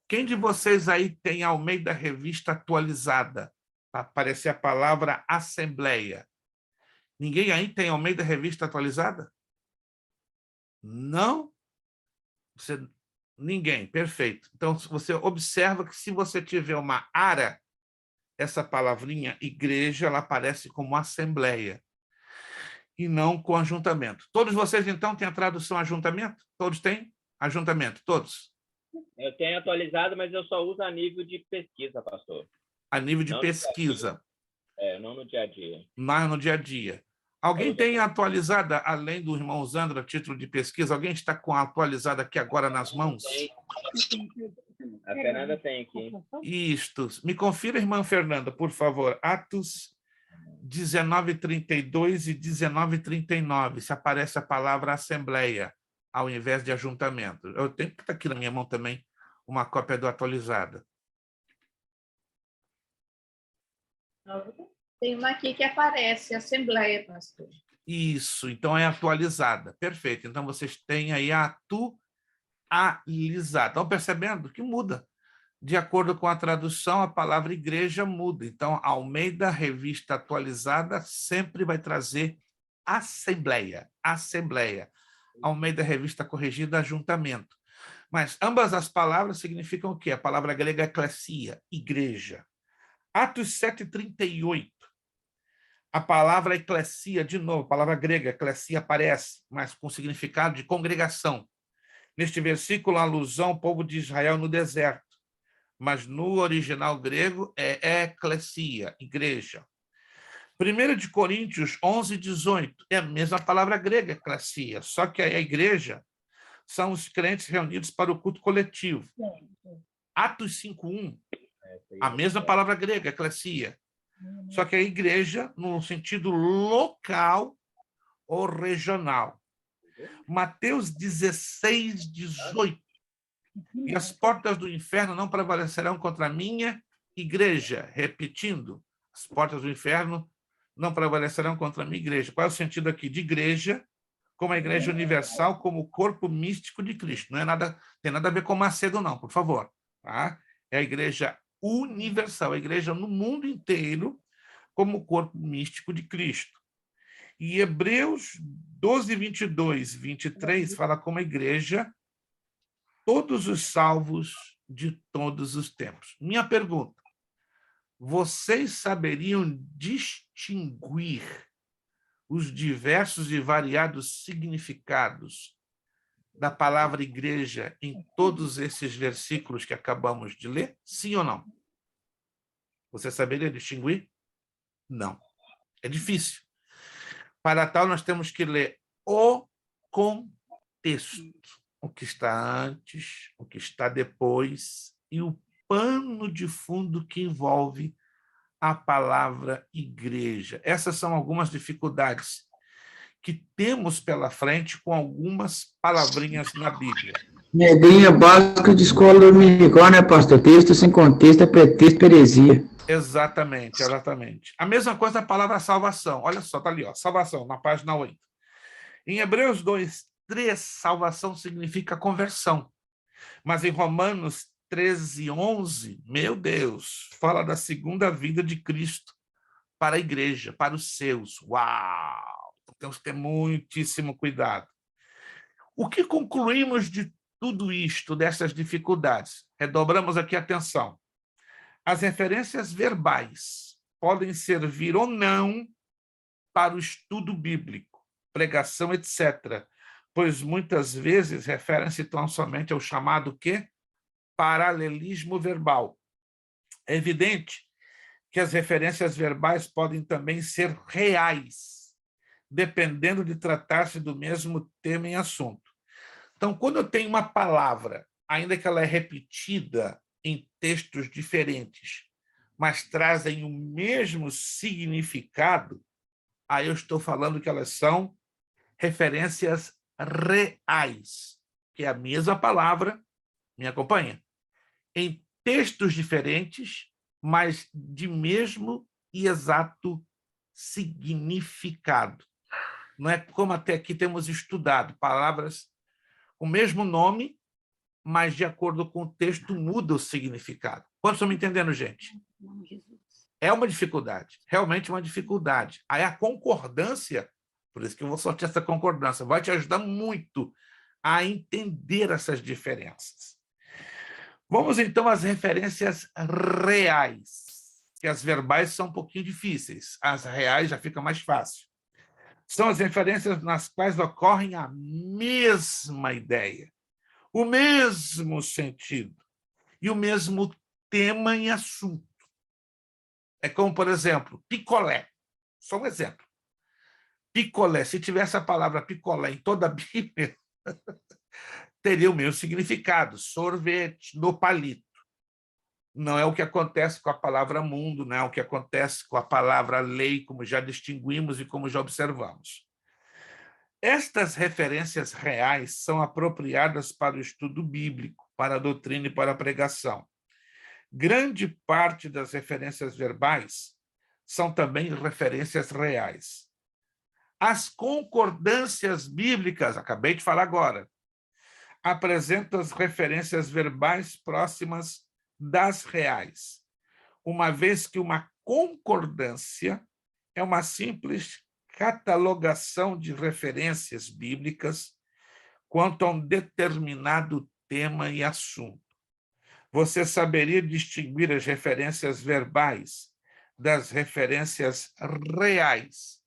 Quem de vocês aí tem a Almeida Revista Atualizada? Para aparecer a palavra assembleia. Ninguém aí tem Almeida Revista Atualizada? Não? Ninguém, perfeito. Então, você observa que se você tiver uma ara, essa palavrinha igreja, ela aparece como assembleia e não com ajuntamento. Todos vocês, então, têm a tradução ajuntamento? Todos têm? Ajuntamento, todos? Eu tenho atualizado, mas eu só uso a nível de pesquisa, pastor. A nível de pesquisa. Não no dia a dia. Não no dia a dia. Alguém tem atualizada, além do irmão Zandra, a título de pesquisa? Alguém está com a atualizada aqui agora nas mãos? A Fernanda tem aqui. Isto. Me confira, irmã Fernanda, por favor. Atos 19:32 e 19:39, se aparece a palavra assembleia, ao invés de ajuntamento. Eu tenho que estar aqui na minha mão também uma cópia do atualizada. Tem uma aqui que aparece, Assembleia, pastor. Isso, então é atualizada. Perfeito. Então, vocês têm aí a atualizada. Estão percebendo que muda? De acordo com a tradução, a palavra igreja muda. Então, Almeida Revista Atualizada sempre vai trazer assembleia. Assembleia. Almeida Revista Corrigida, ajuntamento. Mas ambas as palavras significam o quê? A palavra grega eclesia, igreja. Atos 7:38. A palavra eclesia, de novo, a palavra grega, eclesia, aparece, mas com significado de congregação. Neste versículo, a alusão ao povo de Israel no deserto. Mas no original grego é eclesia, igreja. 1 de Coríntios 11:18, é a mesma palavra grega, eclesia, só que a igreja são os crentes reunidos para o culto coletivo. Atos 5:1, a mesma palavra grega, eclesia, só que a igreja no sentido local ou regional. Mateus 16:18, e as portas do inferno não prevalecerão contra a minha igreja. Repetindo, as portas do inferno não prevalecerão contra a minha igreja. Qual é o sentido aqui? De igreja, como a igreja universal, como o corpo místico de Cristo. Não é nada, tem nada a ver com Macedo, não, por favor. Tá? É a igreja universal, a igreja no mundo inteiro, como o corpo místico de Cristo. E Hebreus 12:22-23 fala como a igreja, todos os salvos de todos os tempos. Minha pergunta, vocês saberiam distinguir os diversos e variados significados da palavra igreja em todos esses versículos que acabamos de ler? Sim ou não? Você saberia distinguir? Não. É difícil. Para tal, nós temos que ler o contexto. O que está antes, o que está depois e o pano de fundo que envolve a palavra igreja. Essas são algumas dificuldades que temos pela frente com algumas palavrinhas na Bíblia. Regrinha básica de escola dominical, né, pastor? Texto sem contexto é pretexto, heresia. Exatamente, exatamente. A mesma coisa a palavra salvação. Olha só, tá ali, ó, salvação, na página 8. Em Hebreus 2:3, salvação significa conversão. Mas em Romanos 13:11, meu Deus, fala da segunda vinda de Cristo para a igreja, para os seus. Uau! Temos que ter muitíssimo cuidado. O que concluímos de tudo isto, dessas dificuldades? Redobramos aqui a atenção. As referências verbais podem servir ou não para o estudo bíblico, pregação, etc., pois muitas vezes referem-se tão somente ao chamado quê? Paralelismo verbal. É evidente que as referências verbais podem também ser reais, dependendo de tratar-se do mesmo tema em assunto. Então, quando eu tenho uma palavra, ainda que ela é repetida em textos diferentes, mas trazem o mesmo significado, aí eu estou falando que elas são referências reais, que é a mesma palavra, me acompanha, em textos diferentes, mas de mesmo e exato significado. Não é como até aqui temos estudado, palavras com o mesmo nome, mas de acordo com o texto muda o significado. Quantos estão me entendendo, gente? É uma dificuldade, realmente uma dificuldade. Aí a concordância, por isso que eu vou sortear essa concordância, vai te ajudar muito a entender essas diferenças. Vamos, então, às referências reais, que as verbais são um pouquinho difíceis, as reais já fica mais fácil. São as referências nas quais ocorrem a mesma ideia, o mesmo sentido e o mesmo tema e assunto. É como, por exemplo, picolé. Só um exemplo. Picolé, se tivesse a palavra picolé em toda a Bíblia, teria o mesmo significado, sorvete, no palito. Não é o que acontece com a palavra mundo, não é o que acontece com a palavra lei, como já distinguimos e como já observamos. Estas referências reais são apropriadas para o estudo bíblico, para a doutrina e para a pregação. Grande parte das referências verbais são também referências reais. As concordâncias bíblicas, acabei de falar agora, apresentam as referências verbais próximas das reais, uma vez que uma concordância é uma simples catalogação de referências bíblicas quanto a um determinado tema e assunto. Você saberia distinguir as referências verbais das referências reais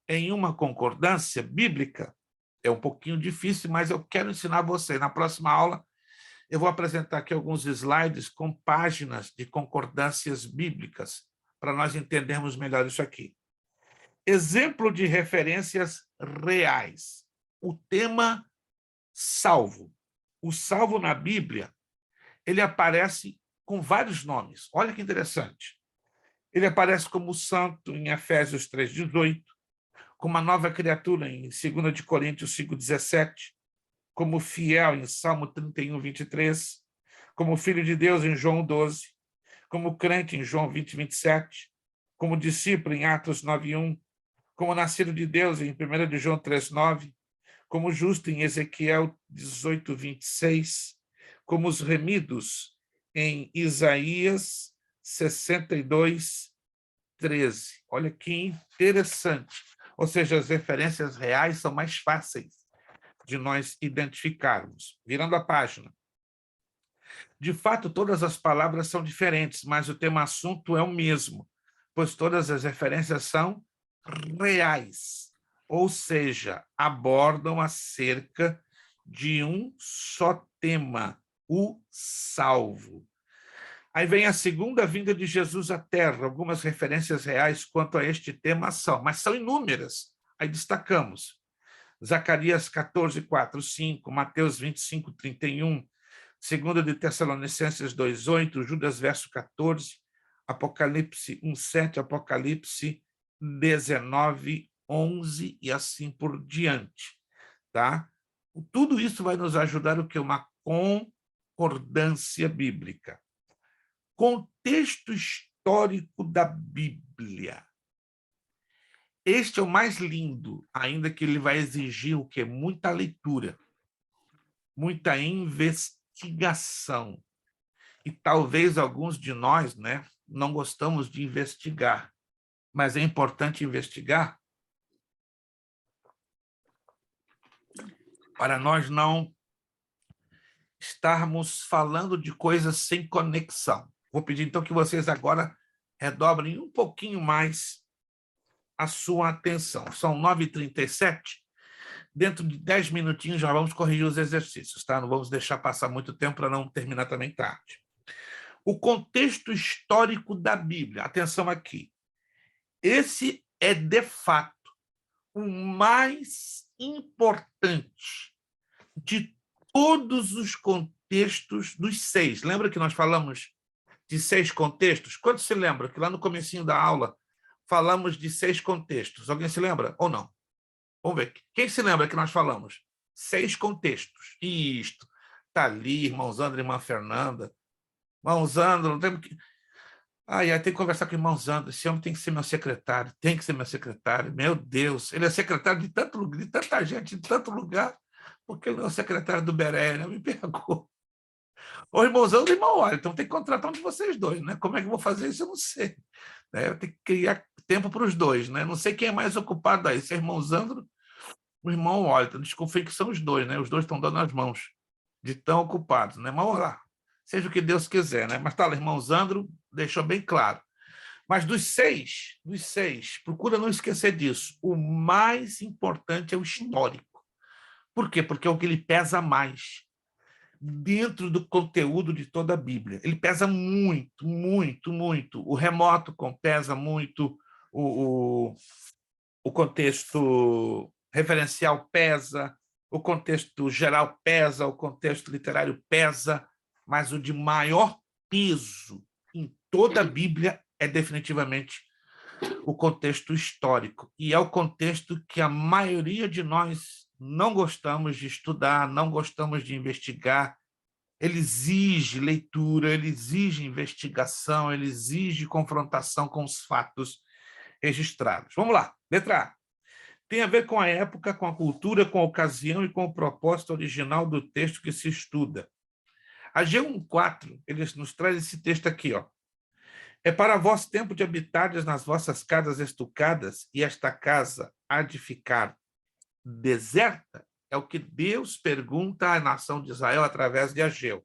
em uma concordância bíblica? É um pouquinho difícil, mas eu quero ensinar você. Na próxima aula, eu vou apresentar aqui alguns slides com páginas de concordâncias bíblicas, para nós entendermos melhor isso aqui. Exemplo de referências reais. O tema salvo. O salvo na Bíblia, ele aparece com vários nomes. Olha que interessante. Ele aparece como santo em Efésios 3:18, como uma nova criatura em 2 de Coríntios 5:17, como fiel em Salmo 31:23, como filho de Deus em João 12, como crente em João 20:27, como discípulo em Atos 9:1, como nascido de Deus em 1 de João 3:9, como justo em Ezequiel 18:26, como os remidos em Isaías 62:13. Olha que interessante. Ou seja, as referências reais são mais fáceis de nós identificarmos. Virando a página. De fato, todas as palavras são diferentes, mas o tema-assunto é o mesmo, pois todas as referências são reais, ou seja, abordam acerca de um só tema, o salvo. Aí vem a segunda vinda de Jesus à Terra. Algumas referências reais quanto a este tema são, mas são inúmeras. Aí destacamos Zacarias 14:4-5, Mateus 25:31, 2 de Tessalonicenses 2:8, Judas verso 14, Apocalipse 1:7, Apocalipse 19:1. 11 e assim por diante, tá? Tudo isso vai nos ajudar o que? Uma concordância bíblica. Contexto histórico da Bíblia. Este é o mais lindo, ainda que ele vai exigir o quê? Muita leitura, muita investigação. E talvez alguns de nós, né, não gostamos de investigar, mas é importante investigar para nós não estarmos falando de coisas sem conexão. Vou pedir, então, que vocês agora redobrem um pouquinho mais a sua atenção. São 9h37. Dentro de 10 minutinhos já vamos corrigir os exercícios, tá? Não vamos deixar passar muito tempo para não terminar também tarde. O contexto histórico da Bíblia. Atenção aqui. Esse é, de fato, o mais importante de todos os contextos dos 6. Lembra que nós falamos de 6 contextos? Quanto se lembra que lá no comecinho da aula falamos de 6 contextos? Alguém se lembra ou não? Vamos ver. Quem se lembra que nós falamos? 6 contextos. Isto. Está ali, irmão Zandro e irmã Fernanda. Irmão Zandro, temos que... tem que conversar com o irmão Zandro. Esse homem tem que ser meu secretário. Tem que ser meu secretário. Meu Deus. Ele é secretário de tanta gente, de tanto lugar. Porque ele não é o secretário do Beré, né? Me pegou. Ô, irmão Zandro e irmão Olha, então tem que contratar um de vocês dois, né? Como é que eu vou fazer isso? Eu não sei. Eu tenho que criar tempo para os dois, né? Não sei quem é mais ocupado aí, se é irmão Zandro ou irmão Olha. Desconfio que são os dois, né? Os dois estão dando as mãos de tão ocupados, né? Mas vamos lá. Seja o que Deus quiser, né? Mas tá lá, irmão Zandro deixou bem claro. Mas dos seis, procura não esquecer disso. O mais importante é o histórico. Por quê? Porque é o que ele pesa mais dentro do conteúdo de toda a Bíblia. Ele pesa muito, muito, muito. O remoto pesa muito, o contexto referencial pesa, o contexto geral pesa, o contexto literário pesa, mas o de maior peso em toda a Bíblia é definitivamente o contexto histórico. E é o contexto que a maioria de nós não gostamos de estudar, não gostamos de investigar. Ele exige leitura, ele exige investigação, ele exige confrontação com os fatos registrados. Vamos lá, letra A. Tem a ver com a época, com a cultura, com a ocasião e com o propósito original do texto que se estuda. Ageu 1:4, ele nos traz esse texto aqui, ó. É para vós tempo de habitardes nas vossas casas estucadas, e esta casa há de ficar deserta? É o que Deus pergunta à nação de Israel através de Ageu.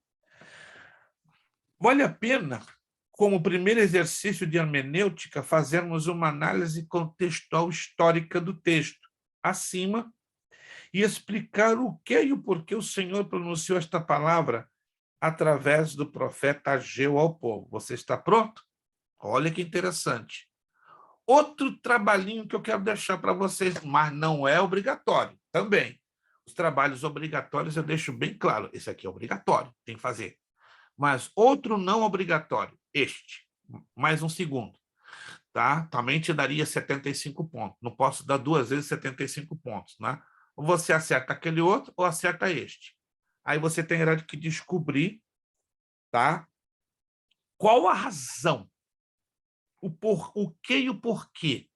Vale a pena, como primeiro exercício de hermenêutica, fazermos uma análise contextual histórica do texto, acima, e explicar o que e o porquê o Senhor pronunciou esta palavra através do profeta Ageu ao povo. Você está pronto? Olha que interessante. Outro trabalhinho que eu quero deixar para vocês, mas não é obrigatório também. Os trabalhos obrigatórios eu deixo bem claro. Esse aqui é obrigatório, tem que fazer. Mas outro não obrigatório, este. Mais um segundo. Tá? Também te daria 75 pontos. Não posso dar 2 vezes 75 pontos. Né? Ou você acerta aquele outro ou acerta este. Aí você terá que descobrir, tá? Qual a razão, o que e o porquê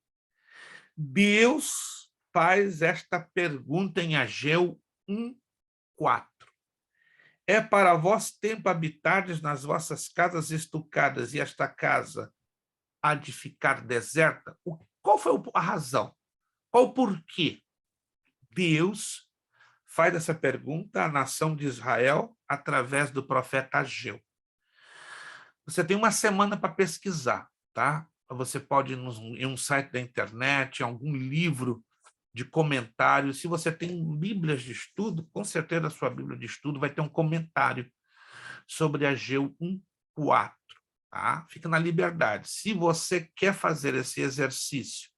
Deus faz esta pergunta em Ageu 1:4. É para vós tempo habitardes nas vossas casas estucadas, e esta casa há de ficar deserta? Qual foi a razão? Qual o porquê Deus faz essa pergunta à nação de Israel através do profeta Ageu? Você tem uma semana para pesquisar, tá? Você pode ir em um site da internet, em algum livro de comentários. Se você tem bíblias de estudo, com certeza a sua bíblia de estudo vai ter um comentário sobre Ageu 1:4. Tá? Fica na liberdade. Se você quer fazer esse exercício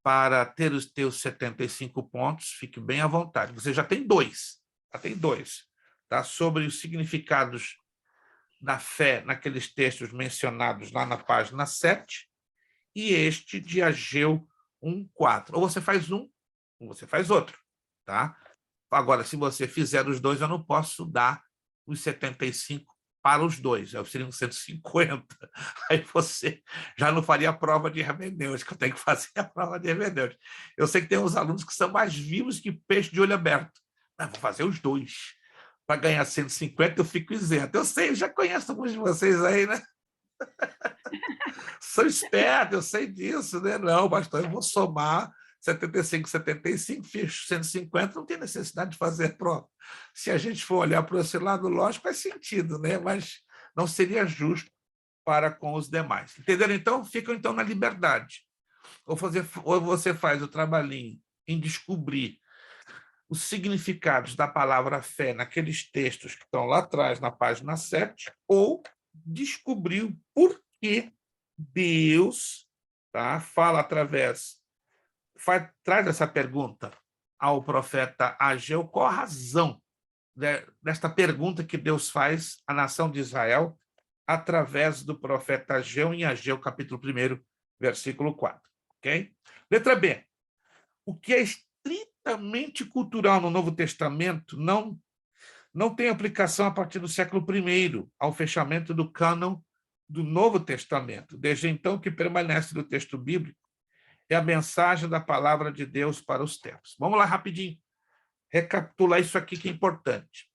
para ter os teus 75 pontos, fique bem à vontade. Você já tem 2. Tá? Sobre os significados da fé naqueles textos mencionados lá na página 7, e este de Ageu 4. Ou você faz um, ou você faz outro, tá? Agora, se você fizer os dois, eu não posso dar os 75 para os dois, seriam 150. Aí você já não faria a prova de hermenêutica, eu tenho que fazer a prova de hermenêutica. Eu sei que tem uns alunos que são mais vivos que peixe de olho aberto, mas vou fazer os dois. Para ganhar 150, eu fico isento. Eu sei, eu já conheço alguns de vocês aí, né? Sou esperto, eu sei disso, né? Não, pastor, eu vou somar 75, 75, fecho 150, não tem necessidade de fazer a prova. Se a gente for olhar para esse lado, lógico, faz sentido, né? Mas não seria justo para com os demais. Entenderam? Então, ficam então na liberdade. Ou você faz o trabalhinho em descobrir os significados da palavra fé naqueles textos que estão lá atrás, na página 7, ou descobrir o porquê Deus, tá, fala traz essa pergunta ao profeta Ageu, qual a razão desta pergunta que Deus faz à nação de Israel através do profeta Ageu, em Ageu, capítulo 1, versículo 4. Ok? Letra B. O que é estritamente cultural no Novo Testamento não tem aplicação a partir do século I, ao fechamento do cânon do Novo Testamento. Desde então, o que permanece no texto bíblico é a mensagem da palavra de Deus para os tempos. Vamos lá, rapidinho, recapitular isso aqui que é importante.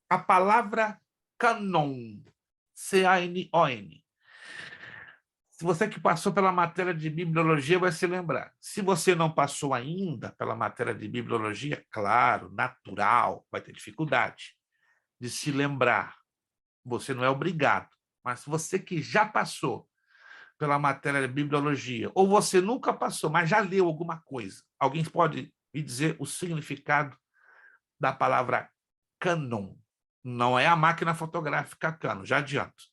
A palavra canon, C-A-N-O-N. Se você que passou pela matéria de bibliologia vai se lembrar. Se você não passou ainda pela matéria de bibliologia, claro, natural, vai ter dificuldade de se lembrar. Você não é obrigado. Mas você que já passou pela matéria de bibliologia, ou você nunca passou, mas já leu alguma coisa, alguém pode me dizer o significado da palavra cânon? Não é a máquina fotográfica Canon, já adianto.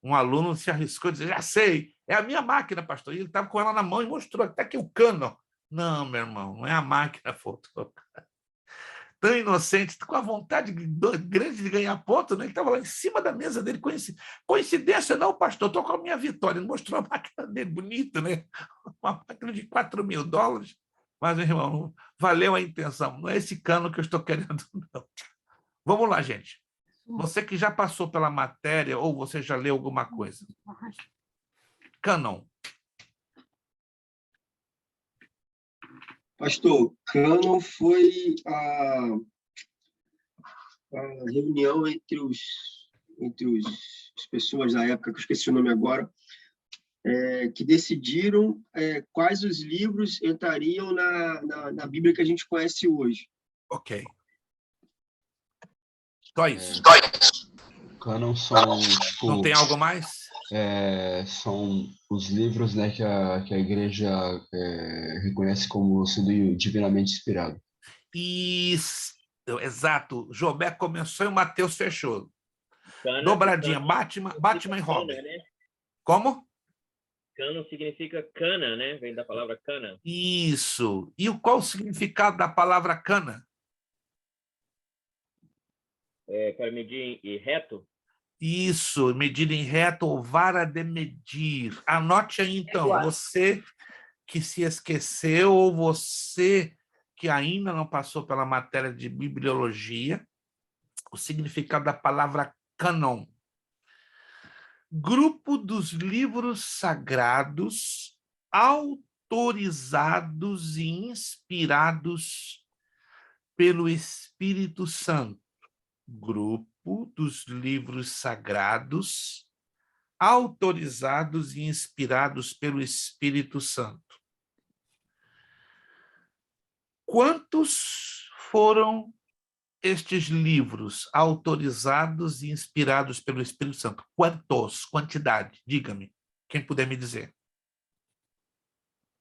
Um aluno se arriscou a dizer, já sei, é a minha máquina, pastor. E ele estava com ela na mão e mostrou até que o Canon. Não, meu irmão, não é a máquina fotográfica. Tão inocente, com a vontade grande de ganhar ponto, né? Ele estava lá em cima da mesa dele. Coincidência não, pastor, estou com a minha vitória. Ele mostrou a máquina dele, bonita, né? Uma máquina de $4.000. Mas, meu irmão, valeu a intenção. Não é esse cano que eu estou querendo, não. Vamos lá, gente. Você que já passou pela matéria ou você já leu alguma coisa. Cânon. Pastor, cânon foi a reunião entre as pessoas da época, que eu esqueci o nome agora, que decidiram quais os livros entrariam na Bíblia que a gente conhece hoje. Ok. Só isso. Cânon são, tipo... Não tem algo mais? São os livros, né, que a igreja reconhece como sendo divinamente inspirado. Isso, exato. Jobé começou e o Mateus fechou. Cana, Dobradinha, cana Batman e Robin. Cana, né? Como? Cano significa cana, né? Vem da palavra cana. Isso. E qual o significado da palavra cana? Para medir e reto. Isso, medida em reto ou vara de medir. Anote aí, então, você que se esqueceu ou você que ainda não passou pela matéria de bibliologia, o significado da palavra cânon. Grupo dos livros sagrados autorizados e inspirados pelo Espírito Santo. Grupo dos livros sagrados autorizados e inspirados pelo Espírito Santo. Quantos foram estes livros autorizados e inspirados pelo Espírito Santo? Quantos? Quantidade? Diga-me, quem puder me dizer.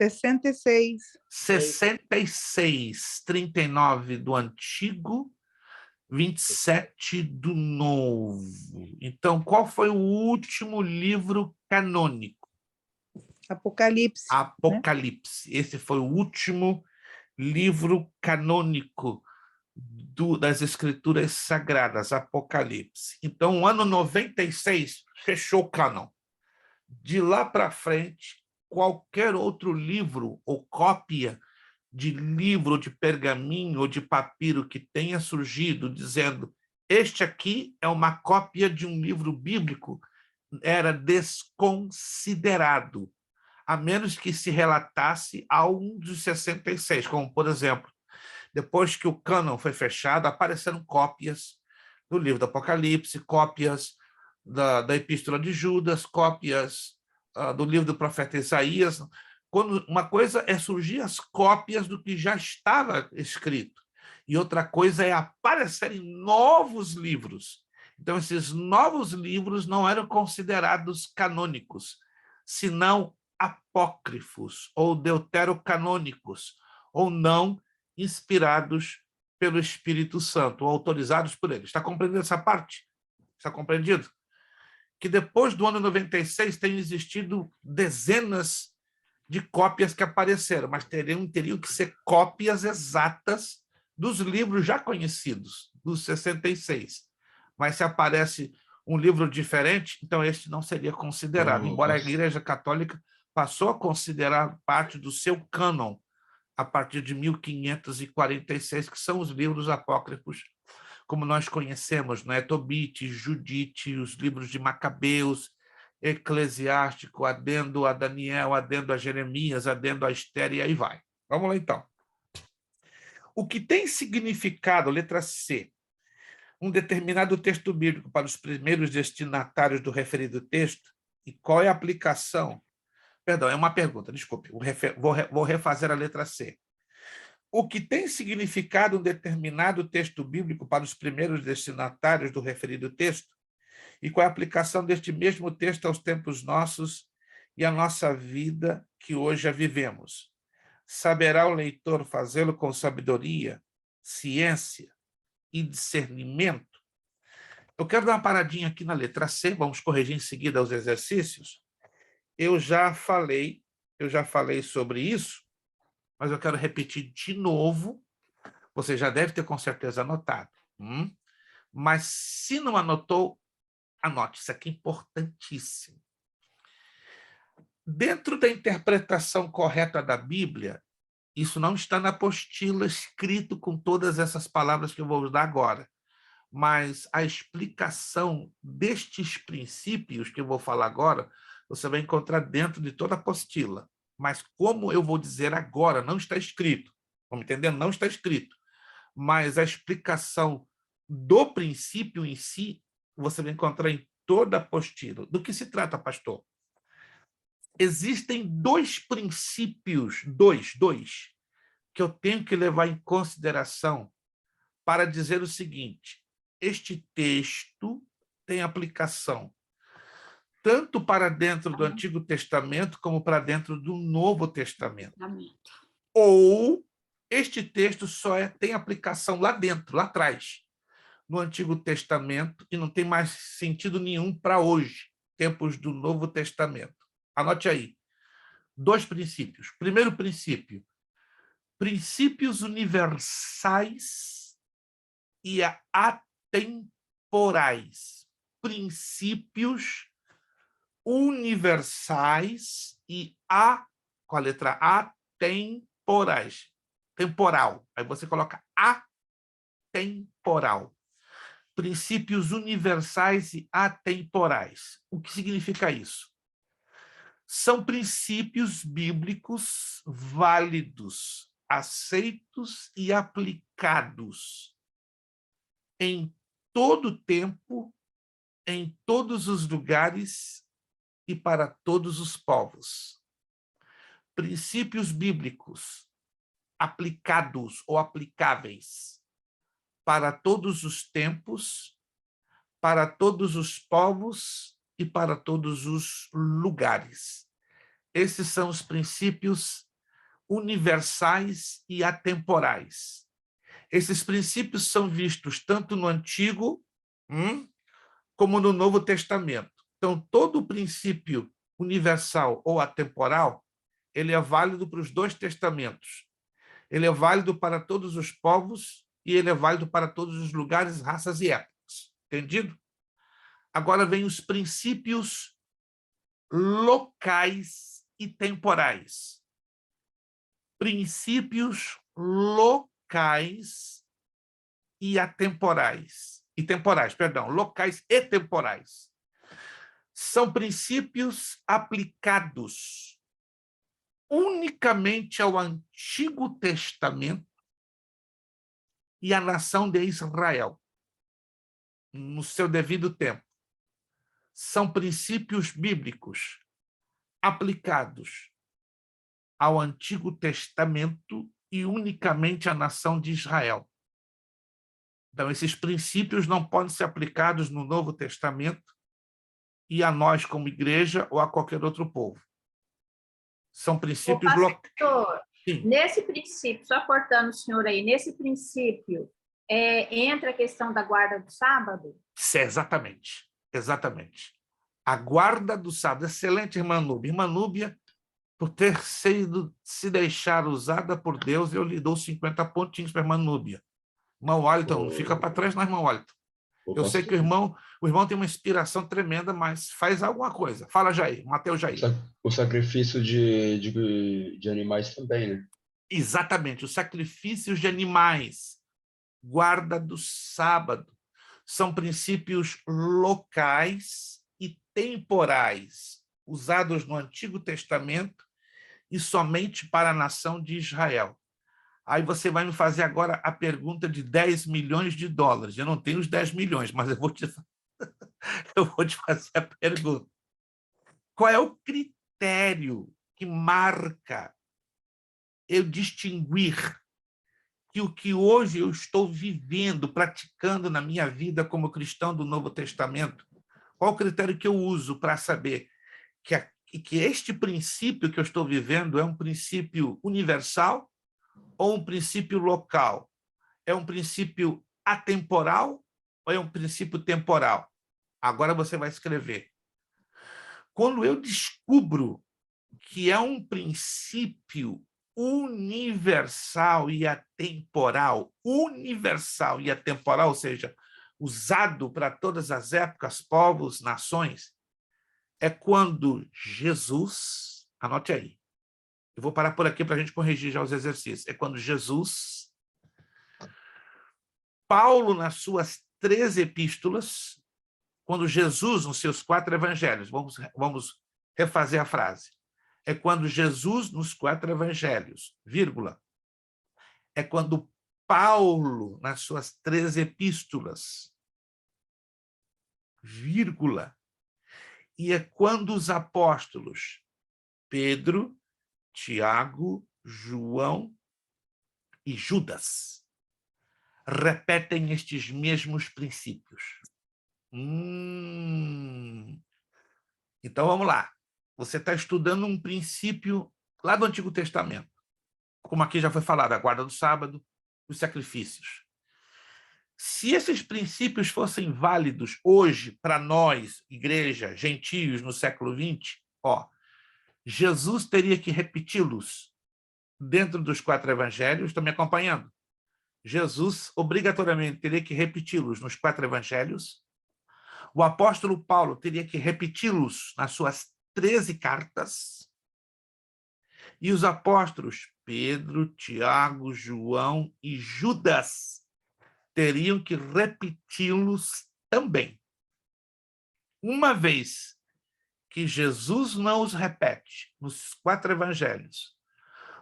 66. 66, 39 do Antigo, 27 do Novo. Então, qual foi o último livro canônico? Apocalipse. Apocalipse. Né? Esse foi o último livro canônico das Escrituras Sagradas, Apocalipse. Então, o ano 96 fechou o cânon. De lá para frente, qualquer outro livro ou cópia de livro, de pergaminho ou de papiro que tenha surgido dizendo este aqui é uma cópia de um livro bíblico, era desconsiderado, a menos que se relatasse a um dos 66, como, por exemplo, depois que o cânon foi fechado, apareceram cópias do livro do Apocalipse, cópias da Epístola de Judas, cópias do livro do profeta Isaías. Quando uma coisa é surgir as cópias do que já estava escrito, e outra coisa é aparecerem novos livros. Então, esses novos livros não eram considerados canônicos, senão apócrifos, ou deuterocanônicos, ou não inspirados pelo Espírito Santo, ou autorizados por ele. Está compreendendo essa parte? Está compreendido? Que depois do ano 96 tem existido dezenas de cópias que apareceram, mas teriam que ser cópias exatas dos livros já conhecidos, dos 66. Mas se aparece um livro diferente, então este não seria considerado, embora a Igreja Católica passou a considerar parte do seu cânon a partir de 1546, que são os livros apócrifos, como nós conhecemos, né? Tobit, Judite, os livros de Macabeus, Eclesiástico, adendo a Daniel, adendo a Jeremias, adendo a Esther, e aí vai. Vamos lá, então. O que tem significado, letra C, um determinado texto bíblico para os primeiros destinatários do referido texto, e qual é a aplicação? Perdão, é uma pergunta, desculpe, vou refazer a letra C. O que tem significado um determinado texto bíblico para os primeiros destinatários do referido texto, e qual é a aplicação deste mesmo texto aos tempos nossos e à nossa vida que hoje já vivemos? Saberá o leitor fazê-lo com sabedoria, ciência e discernimento? Eu quero dar uma paradinha aqui na letra C, vamos corrigir em seguida os exercícios. Eu já falei sobre isso, mas eu quero repetir de novo. Você já deve ter com certeza anotado. Mas se não anotou, anote, isso aqui é importantíssimo. Dentro da interpretação correta da Bíblia, isso não está na apostila escrito com todas essas palavras que eu vou usar agora, mas a explicação destes princípios que eu vou falar agora, você vai encontrar dentro de toda a apostila. Mas como eu vou dizer agora, não está escrito. Vamos entender? Não está escrito. Mas a explicação do princípio em si, você vai encontrar em toda a apostila. Do que se trata, pastor? Existem dois princípios, dois, que eu tenho que levar em consideração para dizer o seguinte: este texto tem aplicação tanto para dentro do Antigo Testamento como para dentro do Novo Testamento. Ou este texto só tem aplicação lá dentro, lá atrás, no Antigo Testamento, e não tem mais sentido nenhum para hoje, tempos do Novo Testamento. Anote aí. Dois princípios. Primeiro princípio, princípios universais e atemporais. Princípios universais e com a letra A, temporais. Temporal. Aí você coloca atemporal. Princípios universais e atemporais. O que significa isso? São princípios bíblicos válidos, aceitos e aplicados em todo tempo, em todos os lugares e para todos os povos. Princípios bíblicos aplicados ou aplicáveis para todos os tempos, para todos os povos e para todos os lugares. Esses são os princípios universais e atemporais. Esses princípios são vistos tanto no Antigo como no Novo Testamento. Então, todo princípio universal ou atemporal, ele é válido para os dois testamentos. Ele é válido para todos os povos e ele é válido para todos os lugares, raças e épocas. Entendido? Agora vem os princípios locais e temporais. Princípios locais e atemporais. E temporais, perdão, locais e temporais. São princípios aplicados unicamente ao Antigo Testamento e à nação de Israel, no seu devido tempo. São princípios bíblicos aplicados ao Antigo Testamento e unicamente à nação de Israel. Então, esses princípios não podem ser aplicados no Novo Testamento e a nós como igreja ou a qualquer outro povo. São princípios locais. Nesse princípio, só cortando o senhor aí, nesse princípio, entra a questão da guarda do sábado? Exatamente, exatamente. A guarda do sábado. Excelente, irmã Núbia. Irmã Núbia, por ter se deixar usada por Deus, eu lhe dou 50 pontinhos para a irmã Núbia. Irmão Wellington, não fica para trás, não, irmão Wellington. Eu sei que o irmão tem uma inspiração tremenda, mas faz alguma coisa. Fala, Jair, Mateus Jair. O sacrifício de animais também, né? Exatamente, os sacrifícios de animais, guarda do sábado, são princípios locais e temporais, usados no Antigo Testamento e somente para a nação de Israel. Aí você vai me fazer agora a pergunta de 10 milhões de dólares. Eu não tenho os 10 milhões, mas eu vou te fazer a pergunta. Qual é o critério que marca eu distinguir que o que hoje eu estou vivendo, praticando na minha vida como cristão do Novo Testamento, qual o critério que eu uso para saber que este princípio que eu estou vivendo é um princípio universal ou um princípio local? É um princípio atemporal ou é um princípio temporal? Agora você vai escrever. Quando eu descubro que é um princípio universal e atemporal, ou seja, usado para todas as épocas, povos, nações, é quando Jesus, anote aí, eu vou parar por aqui para a gente corrigir já os exercícios, é quando Jesus, Paulo nas suas 13 epístolas, quando Jesus nos seus 4 evangelhos, vamos refazer a frase, é quando Jesus nos 4 evangelhos, vírgula, é quando Paulo nas suas 13 epístolas, vírgula, e é quando os apóstolos Pedro, Tiago, João e Judas repetem estes mesmos princípios. Então, vamos lá. Você está estudando um princípio lá do Antigo Testamento, como aqui já foi falado, a guarda do sábado, os sacrifícios. Se esses princípios fossem válidos hoje para nós, igreja, gentios, no século XX, Jesus teria que repeti-los dentro dos 4 evangelhos. Estão me acompanhando? Jesus, obrigatoriamente, teria que repeti-los nos 4 evangelhos. O apóstolo Paulo teria que repeti-los nas suas 13 cartas. E os apóstolos Pedro, Tiago, João e Judas teriam que repeti-los também. Uma vez que Jesus não os repete nos 4 evangelhos,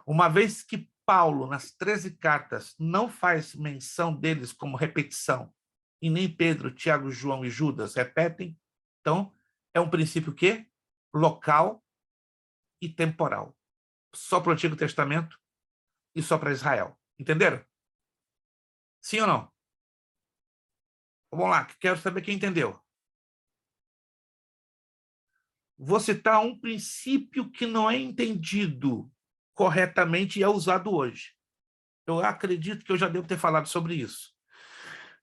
uma vez que Paulo, nas 13 cartas, não faz menção deles como repetição, e nem Pedro, Tiago, João e Judas repetem, então é um princípio quê? Local e temporal. Só para o Antigo Testamento e só para Israel. Entenderam? Sim ou não? Vamos lá, quero saber quem entendeu. Vou citar um princípio que não é entendido corretamente e é usado hoje. Eu acredito que eu já devo ter falado sobre isso.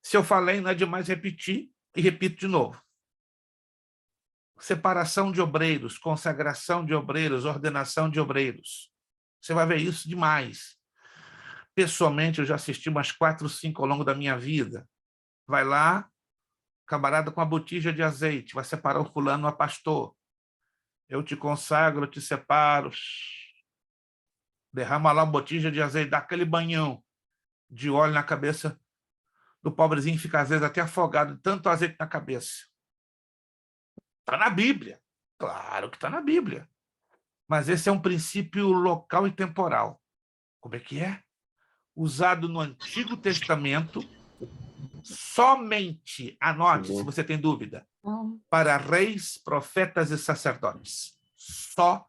Se eu falei, não é demais repetir, e repito de novo. Separação de obreiros, consagração de obreiros, ordenação de obreiros. Você vai ver isso demais. Pessoalmente, eu já assisti umas 4 ou 5 ao longo da minha vida. Vai lá, camarada com a botija de azeite, vai separar o fulano a pastor. Eu te consagro, eu te separo. Derrama lá uma botija de azeite, dá aquele banhão de óleo na cabeça do pobrezinho, fica às vezes até afogado, tanto azeite na cabeça. Está na Bíblia. Claro que está na Bíblia. Mas esse é um princípio local e temporal. Como é que é? Usado no Antigo Testamento, somente, anote se você tem dúvida, para reis, profetas e sacerdotes. Somente.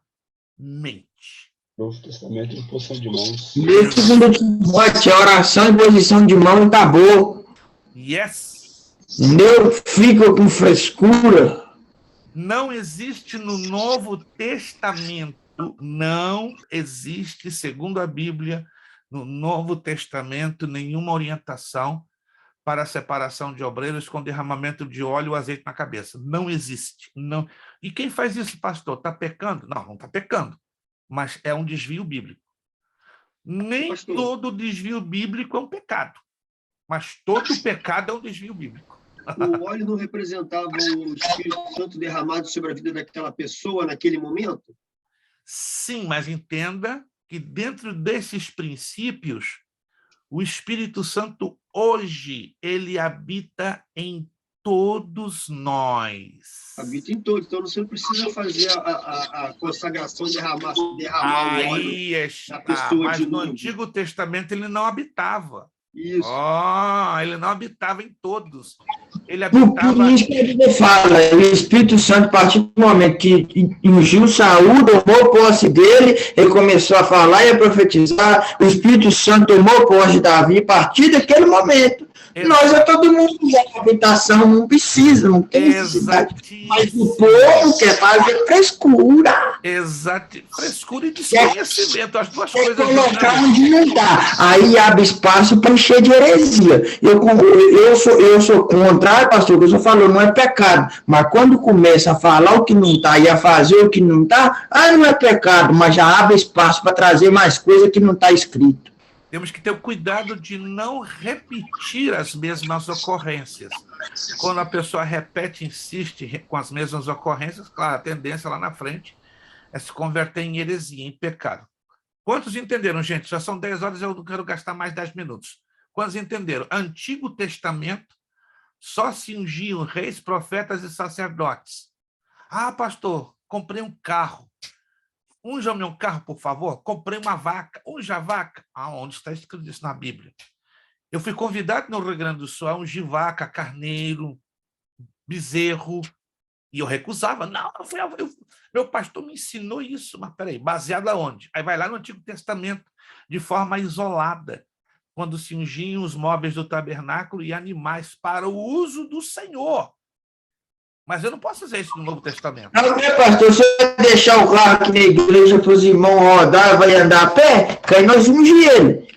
Novo Testamento, imposição de mãos. Desde segundo Timóteo, a oração e posição de mão tá boa. Yes. Não fica com frescura. Não existe no Novo Testamento, não existe, segundo a Bíblia, no Novo Testamento, nenhuma orientação para a separação de obreiros com derramamento de óleo ou azeite na cabeça. Não existe. Não. E quem faz isso, pastor? Está pecando? Não, não está pecando. Mas é um desvio bíblico. Nem Pastor, todo desvio bíblico é um pecado, mas todo pecado é um desvio bíblico. o óleo não representava o Espírito Santo derramado sobre a vida daquela pessoa naquele momento? Sim, mas entenda que dentro desses princípios, o Espírito Santo hoje, ele habita em todos nós. Habita em todos, então você não precisa fazer a consagração, derramar o óleo Aí na está, pessoa mas de no novo. Antigo Testamento ele não habitava. Isso. Ele não habitava em todos. Ele Por habitava... isso que a Bíblia fala, o Espírito Santo, a partir do momento que ungiu Saúl, tomou posse dele, ele começou a falar e a profetizar, o Espírito Santo tomou posse de Davi, a partir daquele momento. Nós é todo mundo que habitação, não precisa, não tem necessidade. Mas o povo quer fazer frescura. Exato. Frescura e desconhecimento, as duas coisas. Colocar onde não dá. Aí abre espaço para encher de heresia. Eu sou contrário, pastor, que eu só falo, não é pecado. Mas quando começa a falar o que não está e a fazer o que não está, não é pecado, mas já abre espaço para trazer mais coisa que não está escrito. Temos que ter o cuidado de não repetir as mesmas ocorrências. Quando a pessoa repete, insiste com as mesmas ocorrências, claro, a tendência lá na frente é se converter em heresia, em pecado. Quantos entenderam, gente? Já são 10 horas, eu não quero gastar mais 10 minutos. Quantos entenderam? Antigo Testamento, só se ungiam reis, profetas e sacerdotes. Ah, pastor, comprei um carro. Unja meu carro, por favor. Comprei uma vaca. Unja a vaca. Onde está escrito isso na Bíblia? Eu fui convidado no Rio Grande do Sul a ungir vaca, carneiro, bezerro, e eu recusava. Não, meu pastor me ensinou isso. Mas peraí, baseado aonde? Aí vai lá no Antigo Testamento, de forma isolada, quando se ungiam os móveis do tabernáculo e animais para o uso do Senhor. Mas eu não posso fazer isso no Novo Testamento. Não, pastor, se eu deixar o carro aqui na igreja para os irmãos rodar, vai andar a pé, que aí nós ungimos ele.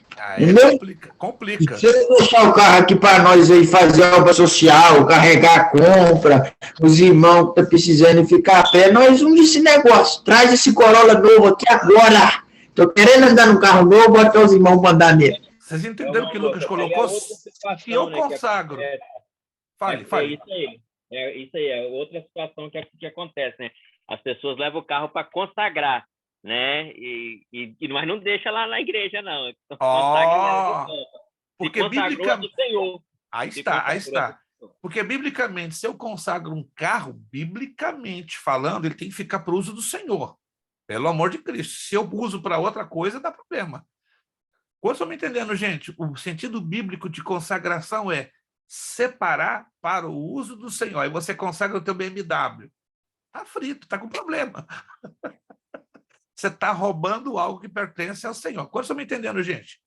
Complica. Se eu deixar o carro aqui para nós aí fazer obra social, carregar a compra, os irmãos que estão precisando ficar a pé, nós ungimos esse negócio. Traz esse Corolla novo aqui agora. Estou querendo andar no carro novo, bota os irmãos para andar nele. Vocês entenderam o que o Lucas colocou? Se eu consagro. Fale. É isso aí, é outra situação que acontece, né? As pessoas levam o carro para consagrar, né? Mas não deixa lá na igreja, não. Porque biblicamente... Senhor. Aí está. Porque biblicamente, se eu consagro um carro, biblicamente falando, ele tem que ficar para o uso do Senhor. Pelo amor de Cristo. Se eu uso para outra coisa, dá problema. Quando estão me entendendo, gente? O sentido bíblico de consagração é separar para o uso do Senhor. Aí você consagra o teu BMW. Está frito, está com problema. Você está roubando algo que pertence ao Senhor. Quando estão me entendendo, gente?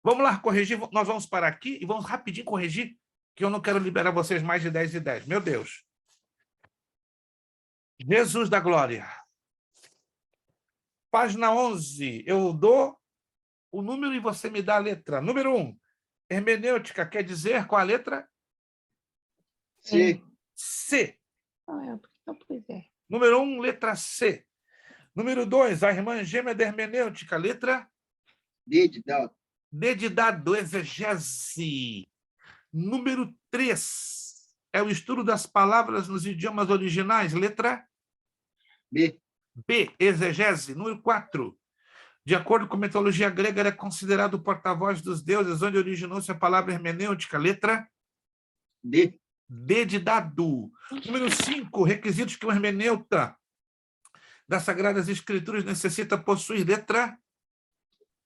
Vamos lá corrigir. Nós vamos parar aqui e vamos rapidinho corrigir, que eu não quero liberar vocês mais de 10 e 10. Meu Deus. Jesus da glória. Página 11. Eu dou o número e você me dá a letra. Número 1. Hermenêutica quer dizer qual a letra? C. C. Pois é. Número 1, letra C. Número 2, a irmã gêmea da hermenêutica, letra? D de dado. D de dado, exegese. Número 3, é o estudo das palavras nos idiomas originais, letra? B. B, exegese. Número 4. De acordo com a mitologia grega, ele é considerado o porta-voz dos deuses, onde originou-se a palavra hermenêutica. Letra D. D de dado. Número 5. Requisitos que o hermeneuta das Sagradas Escrituras necessita possuir. Letra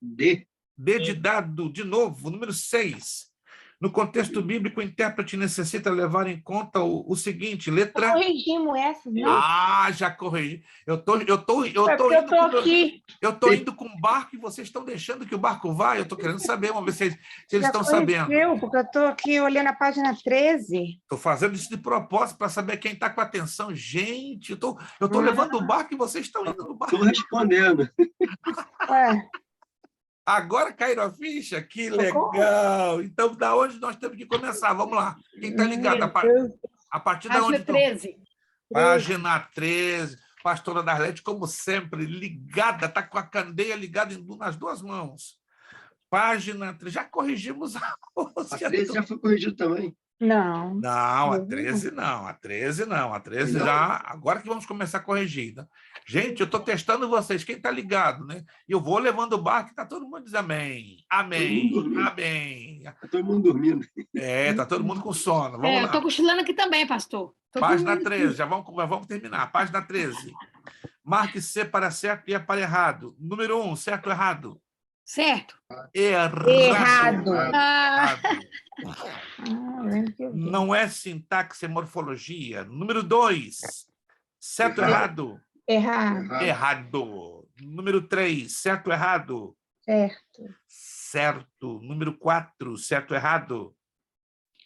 D. D de dado. De novo. Número 6. No contexto bíblico, o intérprete necessita levar em conta o seguinte. Letra... Corrigimos essa, não? Ah, já corrigi. Eu tô indo com o barco e vocês estão deixando que o barco vá. Eu estou querendo saber, vamos ver se eles estão sabendo. Porque eu estou aqui olhando a página 13. Estou fazendo isso de propósito para saber quem está com atenção. Gente, eu tô levando o barco e vocês estão indo no barco. Estou respondendo. Ué, Agora caíram a ficha? Que legal! Então, da onde nós temos que começar? Vamos lá. Quem está ligado? A partir da onde? página 13. Página 13. Pastora Darlete, como sempre, ligada, está com a candeia ligada nas duas mãos. Página 13. Já corrigimos a A 13 já foi corrigido também. Não. Não, a 13 não. A 13 não. A 13 já... Agora que vamos começar a corrigir. Né? Gente, eu estou testando vocês. Quem está ligado, né? Eu vou levando o barco e está todo mundo diz amém. Amém. Amém. Está todo mundo dormindo. Está todo mundo com sono. Vamos lá. Eu estou cochilando aqui também, pastor. Página 13. Já vamos terminar. Página 13. Marque C para certo e E para errado. Número 1, certo ou errado? Certo. Errado. Ah, Não é sintaxe, é morfologia. Número 2, certo ou errado? Errado. Errado. Número 3, certo ou errado? Certo. Certo. Número 4, certo ou errado?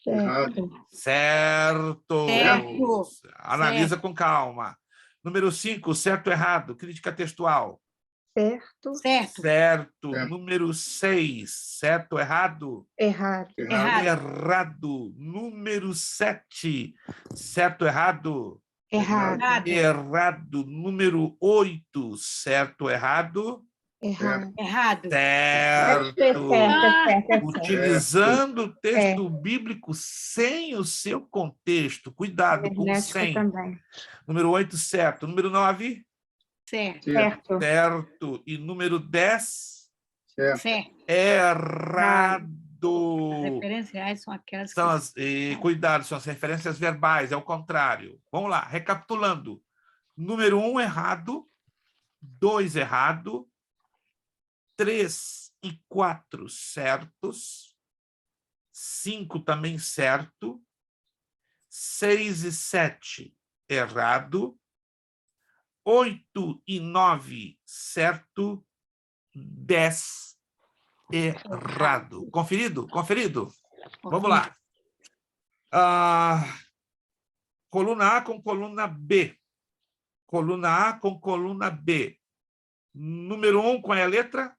Certo. Certo. Certo. Analisa com calma. Número 5, certo ou errado? Crítica textual. Certo. certo. Certo. Número 6, certo ou errado? Errado. Errado. Errado. Número 7, certo ou errado? Errado. Errado. Número 8, certo ou errado? Errado. Errado. Certo. Certo. Utilizando o texto bíblico sem o seu contexto. Cuidado com o sem. Também. Número 8, certo. Número 9, Certo. Certo. certo. E número 10, Certo. errado. As referenciais são aquelas São cuidado, são as referências verbais, é o contrário. Vamos lá, recapitulando. Número 1, errado. 2, errado. 3 e 4, certos. 5 também certo. 6 e 7, errado. 8 e 9, certo. 10, errado. Conferido? Conferido? Vamos lá. Coluna A com coluna B. Coluna A com coluna B. Número 1, qual é a letra?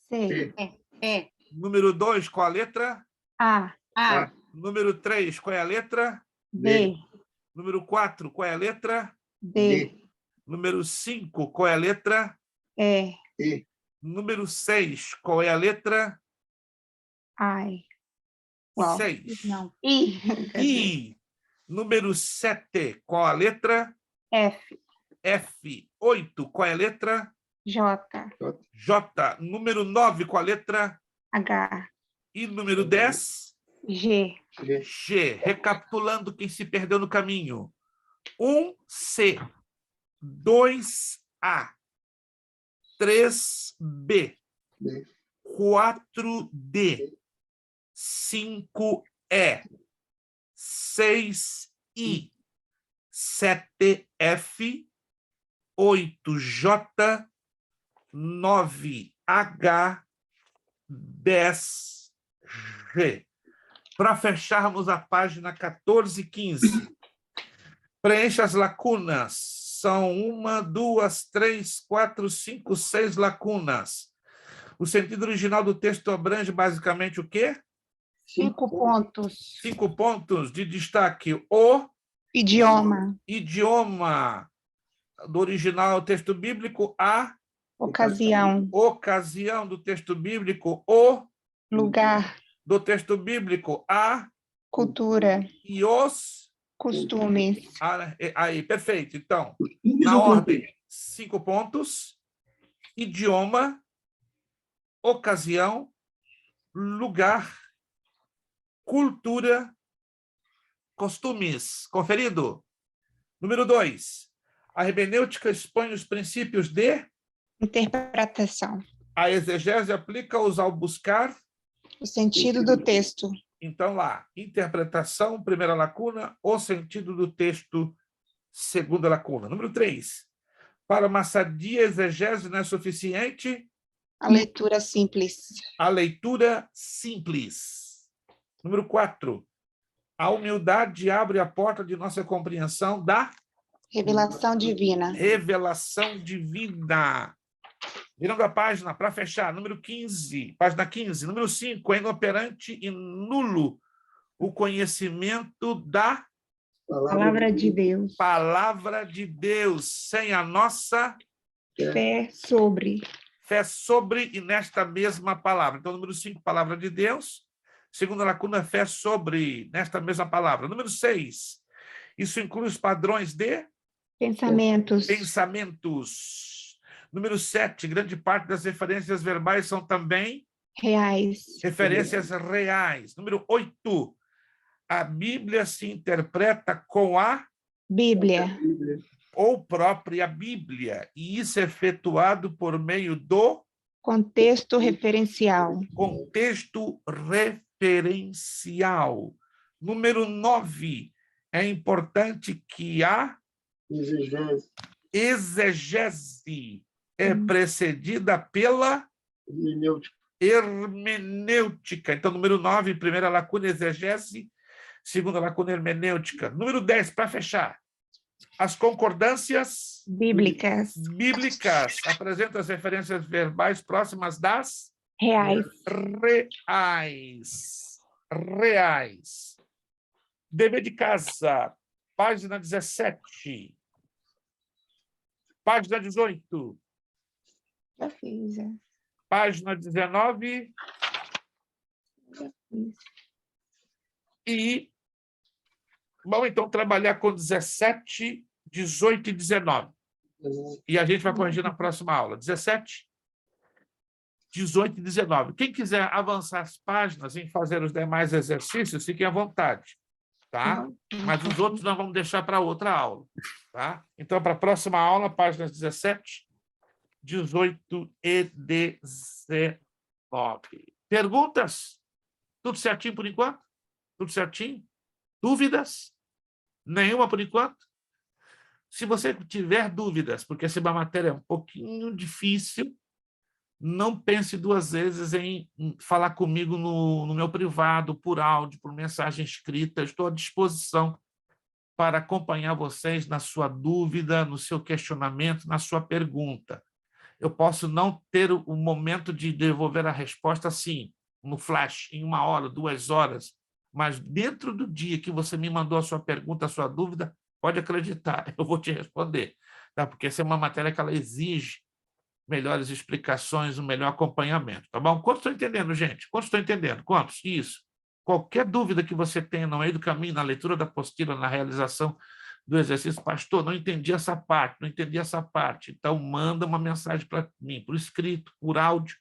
C. É. Número 2, qual a letra? A. A. Número 3, qual é a letra? B. Número 4, qual é a letra? D. Número 5, qual é a letra? E. Número 6, qual é a letra? I. 6. Não. I. I. Número 7, qual a letra? F. F. 8, qual é a letra? J. J. Número 9, qual a letra? H. E número 10? G. G. Recapitulando quem se perdeu no caminho. 1C. 2A. 3B. 4D. 5E. 6I. 7F. 8J. 9H. 10G. Para fecharmos a página 14 e 15. Preencha as lacunas. São 1, 2, 3, 4, 5, 6 lacunas. O sentido original do texto abrange basicamente o quê? 5 pontos. 5 pontos de destaque. O Idioma. idioma do original do texto bíblico. A Ocasião. ocasião do texto bíblico. O Lugar. do texto bíblico. A Cultura. e os... Costumes. Aí, perfeito. Então, na ordem, 5 pontos. Idioma, ocasião, lugar, cultura, costumes. Conferido. Número 2. A hermenêutica expõe os princípios de... Interpretação. A exegese aplica-os ao buscar... O sentido do texto. Então, lá, interpretação, primeira lacuna, o sentido do texto, segunda lacuna. Número 3. Para uma sadia exegese não é suficiente... A leitura simples. A leitura simples. Número 4. A humildade abre a porta de nossa compreensão da... Revelação divina. Revelação divina. Virando a página para fechar. Número 15. Página 15. Número 5. É inoperante e nulo o conhecimento da... Palavra de Deus. Palavra de Deus. Sem a nossa... Fé sobre. Fé sobre e nesta mesma palavra. Então, número 5, palavra de Deus. Segunda lacuna, fé sobre, nesta mesma palavra. Número 6, isso inclui os padrões de... Pensamentos. Pensamentos. Número 7, grande parte das referências verbais são também... Reais. Referências reais. Número 8, a Bíblia se interpreta com a... Bíblia. Ou própria Bíblia, e isso é efetuado por meio do... Contexto referencial. Contexto referencial. Número 9, é importante que a... Exegese é precedida pela... Hermenêutica. Então, número 9, primeira lacuna, exegese, segunda lacuna, hermenêutica. Número 10, para fechar. As concordâncias bíblicas apresentam as referências verbais próximas das reais. Dever de casa, página 17. Página 18. Já fiz. Página 19. Já fiz. E vamos, então, trabalhar com 17, 18 e 19. E a gente vai corrigir na próxima aula. 17, 18 e 19. Quem quiser avançar as páginas em fazer os demais exercícios, fiquem à vontade, tá? Mas os outros nós vamos deixar para outra aula, tá? Então, para a próxima aula, páginas 17, 18 e 19. Perguntas? Tudo certinho por enquanto? Tudo certinho? Dúvidas? Nenhuma por enquanto? Se você tiver dúvidas, porque essa matéria é um pouquinho difícil, não pense duas vezes em falar comigo no meu privado, por áudio, por mensagem escrita. Estou à disposição para acompanhar vocês na sua dúvida, no seu questionamento, na sua pergunta. Eu posso não ter o momento de devolver a resposta assim, no flash, em 1 hora, 2 horas, mas dentro do dia que você me mandou a sua pergunta, a sua dúvida, pode acreditar, eu vou te responder, tá? Porque essa é uma matéria que ela exige melhores explicações, um melhor acompanhamento, tá bom? Quantos estão entendendo, gente? Quantos estão entendendo? Quantos? Isso. Qualquer dúvida que você tenha no meio do caminho, na leitura da apostila, na realização do exercício, pastor, não entendi essa parte, não entendi essa parte, então manda uma mensagem para mim, por escrito, por áudio,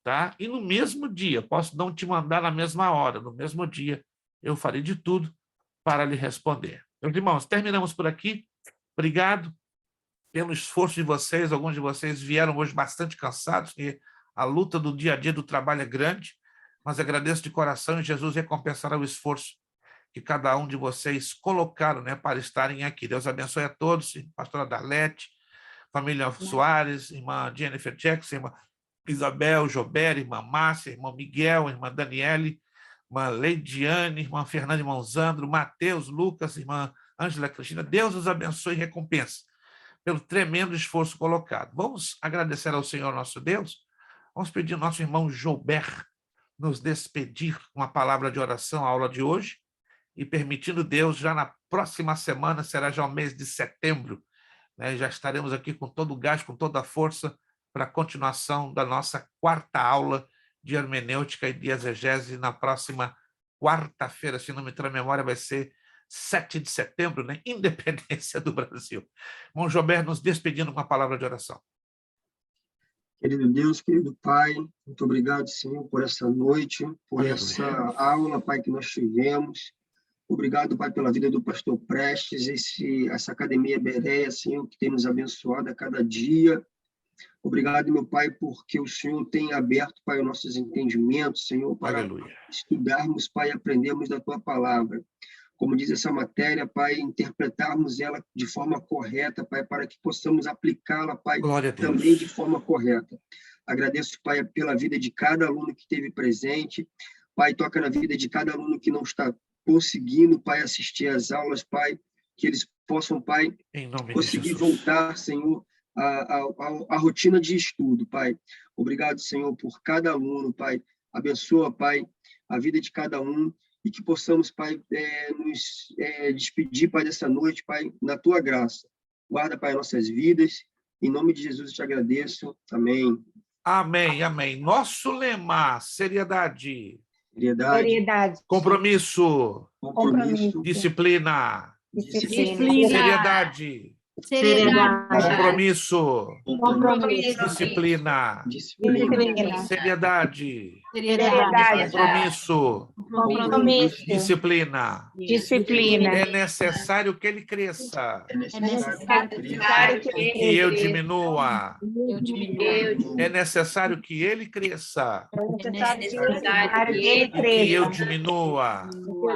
tá? E no mesmo dia, posso não te mandar na mesma hora, no mesmo dia, eu farei de tudo para lhe responder. Meus irmãos, terminamos por aqui. Obrigado pelo esforço de vocês. Alguns de vocês vieram hoje bastante cansados, e a luta do dia a dia do trabalho é grande, mas agradeço de coração e Jesus recompensará o esforço que cada um de vocês colocaram, né, para estarem aqui. Deus abençoe a todos, pastora Darlete, família Soares, irmã Jennifer Jackson, irmã Isabel, Jober, irmã Márcia, irmão Miguel, irmã Daniele, irmã Leidiane, irmã Fernanda, irmão Zandro, Mateus, Lucas, irmã Ângela Cristina. Deus os abençoe e recompensa pelo tremendo esforço colocado. Vamos agradecer ao Senhor nosso Deus. Vamos pedir ao nosso irmão Jober nos despedir com uma palavra de oração à aula de hoje, e permitindo Deus, já na próxima semana, será já o mês de setembro, né? Já estaremos aqui com todo o gás, com toda a força, para a continuação da nossa 4ª aula de hermenêutica e de exegese na próxima quarta-feira, se não me trair a memória, vai ser 7 de setembro, né? Independência do Brasil. Irmão Jober, nos despedindo com a palavra de oração. Querido Deus, querido Pai, muito obrigado, Senhor, por essa noite, por Aleluia. essa aula, Pai, que nós tivemos. Obrigado, Pai, pela vida do pastor Prestes, essa academia Bereia, Senhor, que tem nos abençoado a cada dia. Obrigado, meu Pai, porque o Senhor tem aberto, Pai, os nossos entendimentos, Senhor, para Aleluia. estudarmos, Pai, aprendermos da Tua palavra. Como diz essa matéria, Pai, interpretarmos ela de forma correta, Pai, para que possamos aplicá-la, Pai, Glória a Deus. também de forma correta. Agradeço, Pai, pela vida de cada aluno que esteve presente. Pai, toca na vida de cada aluno que não está conseguindo, Pai, assistir às aulas, Pai, que eles possam, Pai, Em nome de conseguir Jesus. voltar, Senhor, à rotina de estudo, Pai. Obrigado, Senhor, por cada aluno, Pai. Abençoa, Pai, a vida de cada um e que possamos, Pai, nos despedir, Pai, dessa noite, Pai, na Tua graça. Guarda, Pai, nossas vidas. Em nome de Jesus, eu te agradeço. Amém. Amém, amém. Nosso lema, seriedade, Seriedade, compromisso, compromisso, disciplina, Disciplina. seriedade, Seriedade. compromisso, Compromisso. disciplina, disciplina, seriedade, Seriedade. compromisso, Compromisso. disciplina. Disciplina. É necessário que ele cresça é necessário e eu diminua. Eu diminuo. É necessário que ele cresça É necessário que ele e que eu diminua.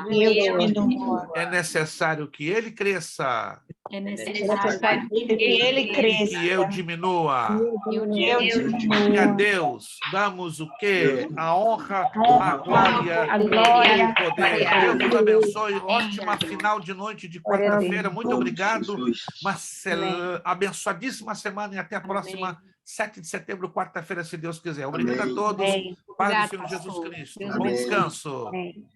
E eu diminuo. É necessário que ele cresça É necessário Que ele e cresça. que eu diminua. E eu E a diminuo. Deus damos o quê? A honra, a glória A e glória. o poder. Deus nos abençoe. Ótima final de noite de quarta-feira. Muito obrigado. Uma abençoadíssima semana e até a próxima 7 de setembro, quarta-feira, se Deus quiser. Obrigado a todos. Amém. Paz do Obrigado, Senhor Jesus pastor. Cristo. Deus Bom abençoe. descanso. Amém.